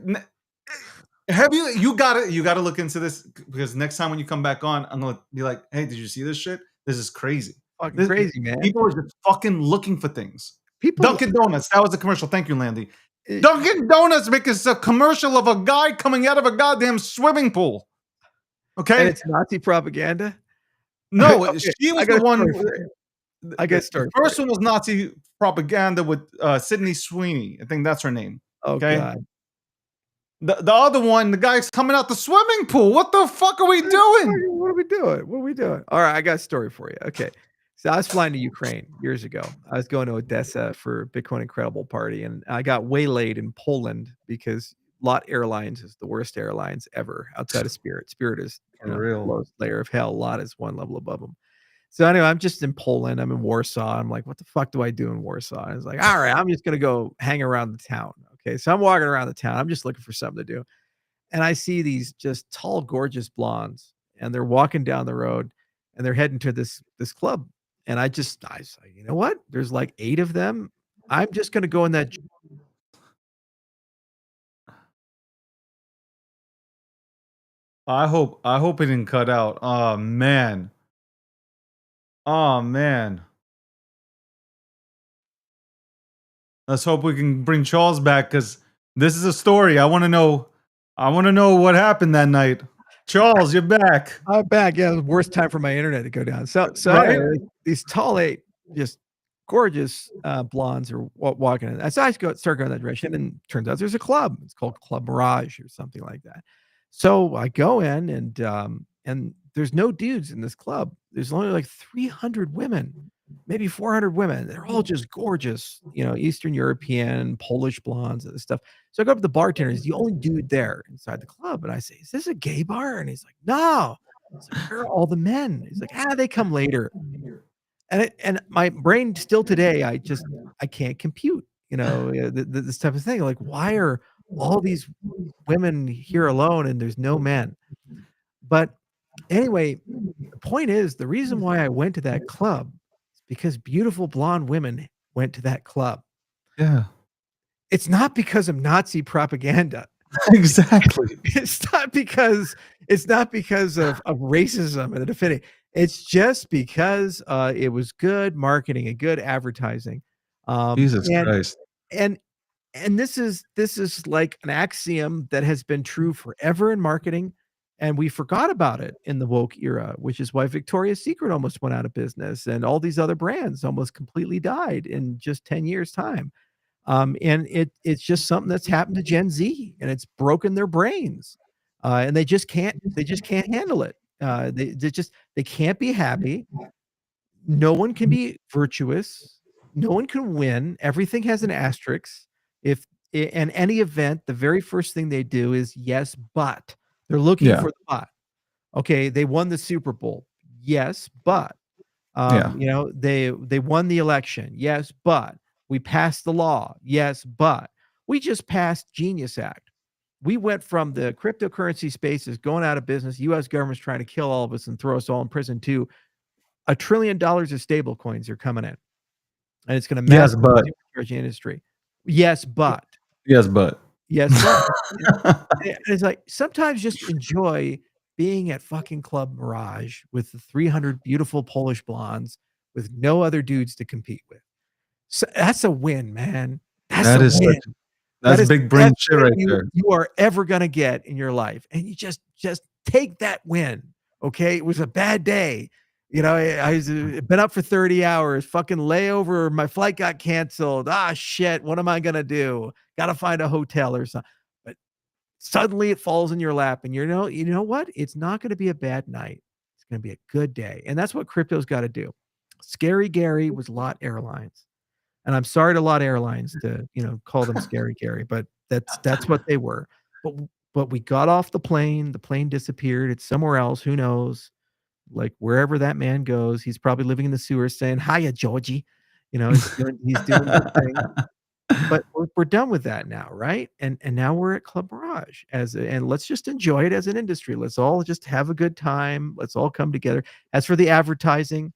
Speaker 5: have you gotta look into this because next time when you come back on, I'm gonna be like, hey, did you see this shit? This is crazy.
Speaker 6: Fucking
Speaker 5: This,
Speaker 6: crazy, man.
Speaker 5: people are just fucking looking for things.
Speaker 6: People,
Speaker 5: Dunkin' Donuts, that was the commercial. Thank you, Landy.
Speaker 6: eh,
Speaker 5: Dunkin' Donuts because a commercial of a guy coming out of a goddamn swimming pool.
Speaker 6: and
Speaker 5: Okay?
Speaker 6: it's Nazi propaganda?
Speaker 5: No,
Speaker 6: Okay,
Speaker 5: she
Speaker 6: I
Speaker 5: was
Speaker 6: got
Speaker 5: the
Speaker 6: a
Speaker 5: one.
Speaker 6: story for you. I got a
Speaker 5: The
Speaker 6: story for
Speaker 5: first
Speaker 6: you.
Speaker 5: one was Nazi propaganda with Sydney Sweeney. I think that's her name.
Speaker 6: Oh
Speaker 5: Okay.
Speaker 6: god.
Speaker 5: The other one, the guy's coming out the swimming pool. What the fuck are we doing?
Speaker 6: What are we doing? What are we doing? All right, I got a story for you. Okay. So I was flying to Ukraine years ago. I was going to Odessa for Bitcoin Incredible party, and I got waylaid in Poland because Lot Airlines is the worst airlines ever outside of Spirit. Spirit is,
Speaker 5: For
Speaker 6: the
Speaker 5: real.
Speaker 6: lowest layer of hell. Lot is one level above them. So anyway, I'm just in Poland. I'm in Warsaw. I'm like, what the fuck do I do in Warsaw? And I was like, all right, I'm just gonna go hang around the town. Okay. So I'm walking around the town. I'm just looking for something to do. And I see these just tall, gorgeous blondes, and they're walking down the road, and they're heading to this club. And I say, you know what? There's like 8 of them. I'm just gonna go in that.
Speaker 5: I hope it didn't cut out. Oh man. Oh man. Let's hope we can bring Charles back because this is a story. I want to know. I want to know what happened that night. Charles, you're back.
Speaker 6: I'm back. Yeah, the worst time for my internet to go down. So
Speaker 5: Right?
Speaker 6: anyway, these tall eight, just gorgeous blondes are walking in. So I start going that direction, and turns out there's a club. It's called Club Mirage or something like that. So I go in, and there's no dudes in this club. There's only like 300 women, maybe 400 women. They're all just gorgeous, Eastern European, Polish blondes and stuff. So I go up to the bartender. He's the only dude there inside the club. And I say, "Is this a gay bar?" And he's like, "No." It's like, "Where are all the men?" He's like, "They come later." And my brain still today, I can't compute, this type of thing. Like, why are all these women here alone and there's no men? But anyway, the point is, the reason why I went to that club is because beautiful blonde women went to that club.
Speaker 5: Yeah.
Speaker 6: It's not because of Nazi propaganda.
Speaker 5: Exactly.
Speaker 6: It's not because of racism and affinity. It's just because it was good marketing and good advertising.
Speaker 5: Jesus
Speaker 6: and
Speaker 5: Christ.
Speaker 6: and and this is like an axiom that has been true forever in marketing, and we forgot about it in the woke era, which is why Victoria's Secret almost went out of business, and all these other brands almost completely died in just 10 years' time. And it's just something that's happened to Gen Z, and it's broken their brains, and they just can't handle it. They can't be happy. No one can be virtuous. No one can win. Everything has an asterisk. If in any event, the very first thing they do is yes, but they're looking
Speaker 5: Yeah.
Speaker 6: for the but. Okay, they won the Super Bowl. Yes, but
Speaker 5: Yeah.
Speaker 6: they won the election. Yes, but we passed the law. Yes, but we just passed Genius Act. We went from the cryptocurrency space is going out of business. U.S. government's trying to kill all of us and throw us all in prison to $1 trillion of stable coins are coming in, and it's going to
Speaker 5: Yes,
Speaker 6: massively
Speaker 5: but.
Speaker 6: supercharge the industry. Yes, but.
Speaker 5: Yes, but.
Speaker 6: Yes, but. And it's like, sometimes just enjoy being at fucking Club Mirage with the 300 beautiful Polish blondes with no other dudes to compete with. So that's a win, man. That's
Speaker 5: That
Speaker 6: a
Speaker 5: is
Speaker 6: win.
Speaker 5: that's
Speaker 6: That is
Speaker 5: big
Speaker 6: the
Speaker 5: brain
Speaker 6: best
Speaker 5: shit
Speaker 6: win
Speaker 5: right there.
Speaker 6: you are ever gonna get in your life, and you just take that win. Okay, it was a bad day. I was been up for 30 hours. Fucking layover. My flight got canceled. Ah, shit. What am I gonna do? Got to find a hotel or something. But suddenly it falls in your lap, and you know what? It's not going to be a bad night. It's going to be a good day, and that's what crypto's got to do. Scary Gary was Lot Airlines, and I'm sorry to Lot Airlines to call them Scary Gary, but that's what they were. But we got off the plane. The plane disappeared. It's somewhere else. Who knows? Like, wherever that man goes, he's probably living in the sewers saying, "Hiya, Georgie." He's doing his thing. But we're done with that now, right? And now we're at Club Mirage and let's just enjoy it as an industry. Let's all just have a good time. Let's all come together. As for the advertising,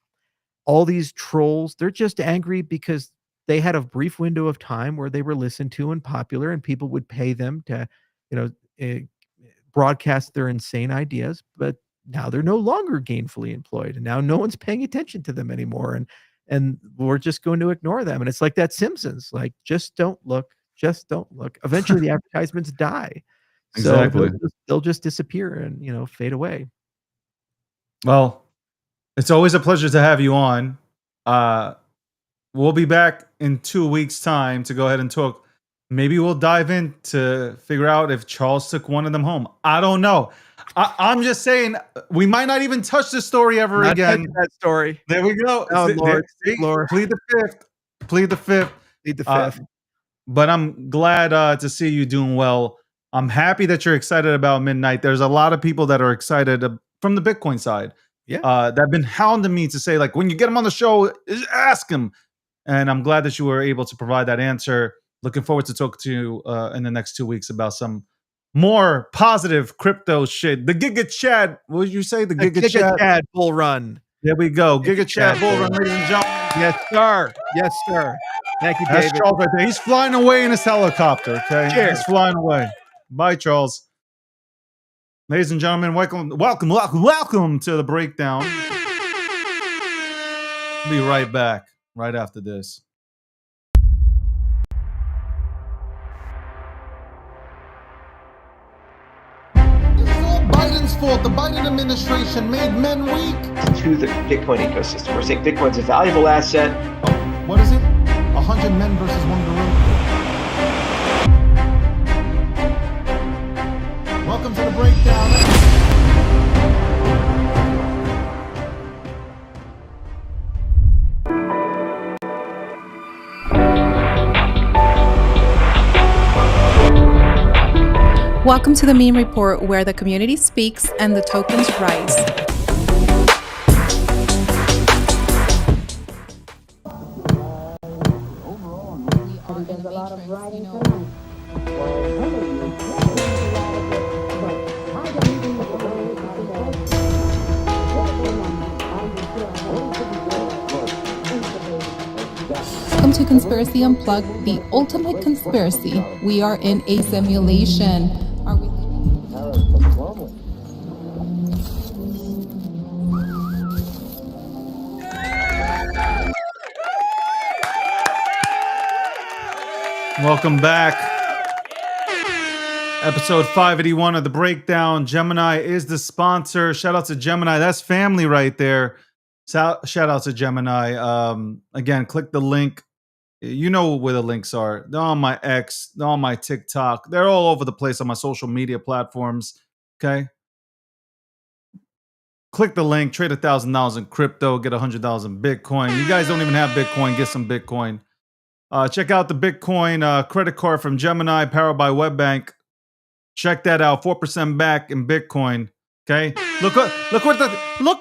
Speaker 6: all these trolls, they're just angry because they had a brief window of time where they were listened to and popular, and people would pay them to, you know, eh, broadcast their insane ideas. But now they're no longer gainfully employed, and now no one's paying attention to them anymore, and we're just going to ignore them. And it's like that Simpsons, like, just don't look, just don't look. Eventually, the advertisements die, so
Speaker 5: Exactly.
Speaker 6: they'll just disappear and fade away.
Speaker 5: Well, it's always a pleasure to have you on. We'll be back in 2 weeks' time to go ahead and talk. Maybe we'll dive in to figure out if Charles took one of them home. I don't know. I'm just saying we might not even touch this story ever
Speaker 6: Not
Speaker 5: again.
Speaker 6: touching that story.
Speaker 5: There we go.
Speaker 6: Oh, Lord, Lord.
Speaker 5: Plead the fifth. Plead the fifth.
Speaker 6: Plead the fifth.
Speaker 5: But I'm glad to see you doing well. I'm happy that you're excited about midnight. There's a lot of people that are excited from the Bitcoin side.
Speaker 6: Yeah.
Speaker 5: That have been hounding me to say, like, when you get them on the show, ask them. And I'm glad that you were able to provide that answer. Looking forward to talk to you in the next 2 weeks about some more positive crypto shit. The Giga Chad. What did you say? The Giga
Speaker 6: Chad bull run.
Speaker 5: There we go. Giga Chad bull run, ladies and gentlemen.
Speaker 6: Yes, sir. Yes, sir. Thank you,
Speaker 5: That's
Speaker 6: David.
Speaker 5: Charles right there. He's flying away in his helicopter. Okay,
Speaker 6: Cheers.
Speaker 5: He's flying away. Bye, Charles. Ladies and gentlemen, welcome to the breakdown. Be right back, right after this.
Speaker 1: This is all Biden's fault. The Biden administration made men weak.
Speaker 2: To the Bitcoin ecosystem. We're saying Bitcoin's a valuable asset.
Speaker 1: Oh, what is it? 100 men versus one gorilla. Welcome to the breakdown.
Speaker 3: Welcome to the Meme Report, where the community speaks and the tokens rise.
Speaker 4: There's a lot of writing tonight.
Speaker 3: Welcome to Conspiracy Unplugged, the ultimate conspiracy. We are in a simulation. Are we?
Speaker 5: Welcome back. Episode 581 of the Breakdown. Gemini is the sponsor. Shout out to Gemini. That's family right there. Shout out to Gemini. Again, click the link. You know where the links are. They're on my X. They're on my TikTok. They're all over the place on my social media platforms. Okay. Click the link. Trade $1,000 in crypto. Get $100 in Bitcoin. You guys don't even have Bitcoin. Get some Bitcoin. Check out the Bitcoin credit card from Gemini, powered by WebBank. Check that out. 4% back in Bitcoin. Okay. Look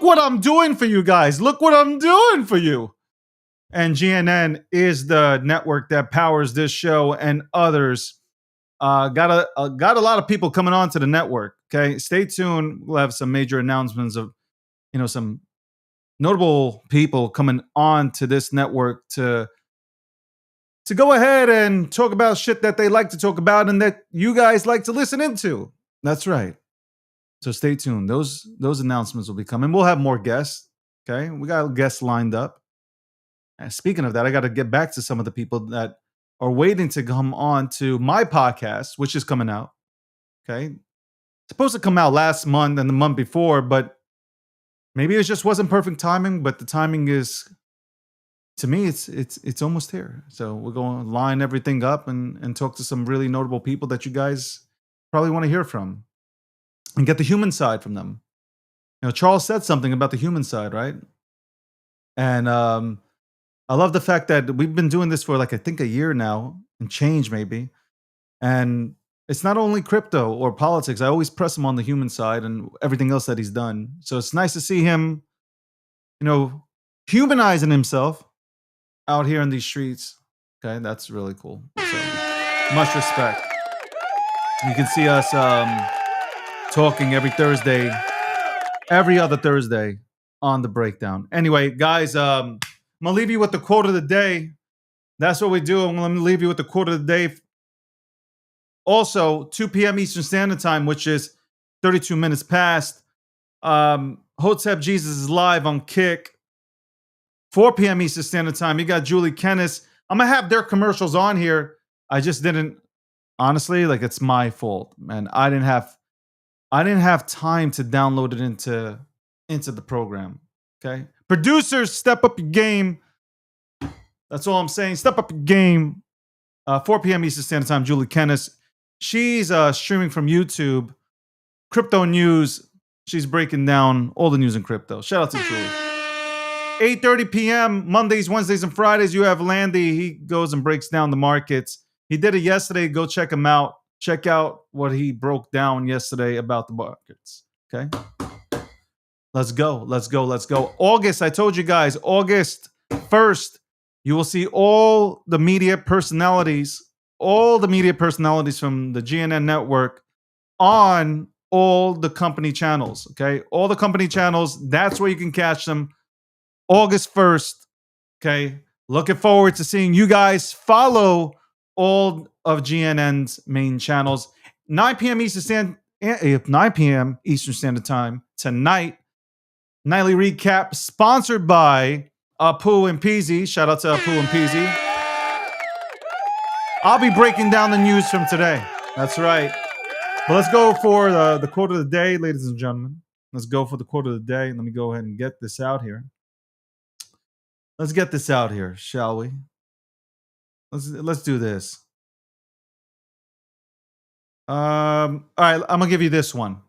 Speaker 5: what I'm doing for you guys. Look what I'm doing for you. And GNN is the network that powers this show and others. Got a lot of people coming on to the network. Okay. Stay tuned. We'll have some major announcements of, some notable people coming on to this network to go ahead and talk about shit that they like to talk about and that you guys like to listen into. That's right. So stay tuned. Those announcements will be coming. We'll have more guests. Okay. We got guests lined up. And speaking of that, I got to get back to some of the people that are waiting to come on to my podcast, which is coming out. Okay. It's supposed to come out last month and the month before, but maybe it just wasn't perfect timing, but the timing is, to me, it's almost here. So we're going to line everything up and talk to some really notable people that you guys probably want to hear from and get the human side from them. Charles said something about the human side, right? And I love the fact that we've been doing this for I think a year now and change maybe. And it's not only crypto or politics. I always press him on the human side and everything else that he's done. So it's nice to see him, humanizing himself out here in these streets. Okay, that's really cool. So much respect. You can see us talking every other Thursday on the Breakdown. Anyway, guys, I'm gonna leave you with the quote of the day. That's what we do. I'm gonna leave you with the quote of the day. Also, 2 p.m. Eastern Standard Time, which is 32 minutes past. Hotep Jesus is live on Kick. 4 p.m. Eastern Standard Time. You got Julie Kennis. I'm gonna have their commercials on here. I just didn't, honestly, it's my fault, man. I didn't have time to download it into the program. Okay, producers, step up your game. That's all I'm saying. Step up your game. 4 p.m. Eastern Standard Time. Julie Kennis. She's streaming from YouTube. Crypto news. She's breaking down all the news in crypto. Shout out to Julie. 8:30 p.m. Mondays, Wednesdays, and Fridays, you have Landy. He goes and breaks down the markets. He did it yesterday. Go check him out. Check out what he broke down yesterday about the markets. Okay? Let's go. August, I told you guys, August 1st, you will see all the media personalities from the GNN network on all the company channels. Okay? All the company channels. That's where you can catch them. August 1st. Okay. Looking forward to seeing you guys. Follow all of GNN's main channels. 9 p.m. Eastern Standard Time tonight. Nightly recap sponsored by Apu and Peasy. Shout out to Apu and Peasy. I'll be breaking down the news from today. That's right. But let's go for the quote of the day, ladies and gentlemen. Let's go for the quote of the day. Let me go ahead and get this out here. Let's get this out here, shall we? Let's do this. All right, I'm gonna give you this one.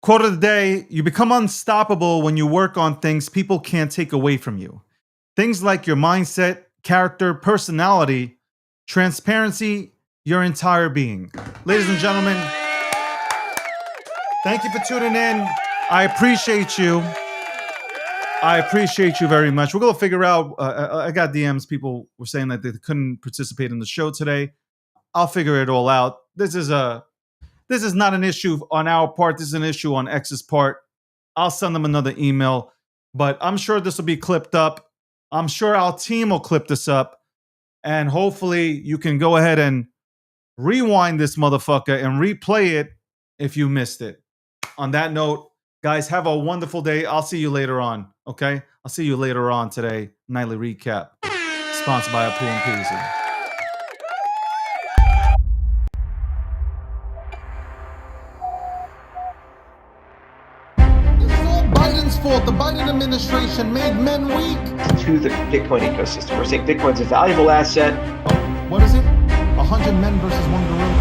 Speaker 5: Quote of the day: you become unstoppable when you work on things people can't take away from you. Things like your mindset, character, personality, transparency, your entire being. Ladies and gentlemen, thank you for tuning in. I appreciate you. I appreciate you very much. We're going to figure out, I got DMs. People were saying that they couldn't participate in the show today. I'll figure it all out. This is not an issue on our part. This is an issue on X's part. I'll send them another email, but I'm sure this will be clipped up. I'm sure our team will clip this up, and hopefully you can go ahead and rewind this motherfucker and replay it if you missed it. On that note, guys, have a wonderful day. I'll see you later on, okay? I'll see you later on today. Nightly Recap, sponsored by Apu and Peasy.
Speaker 1: Biden's fault. The Biden administration made men weak.
Speaker 2: To the Bitcoin ecosystem. We're saying Bitcoin's a valuable asset.
Speaker 1: What is it? 100 men versus one gorilla.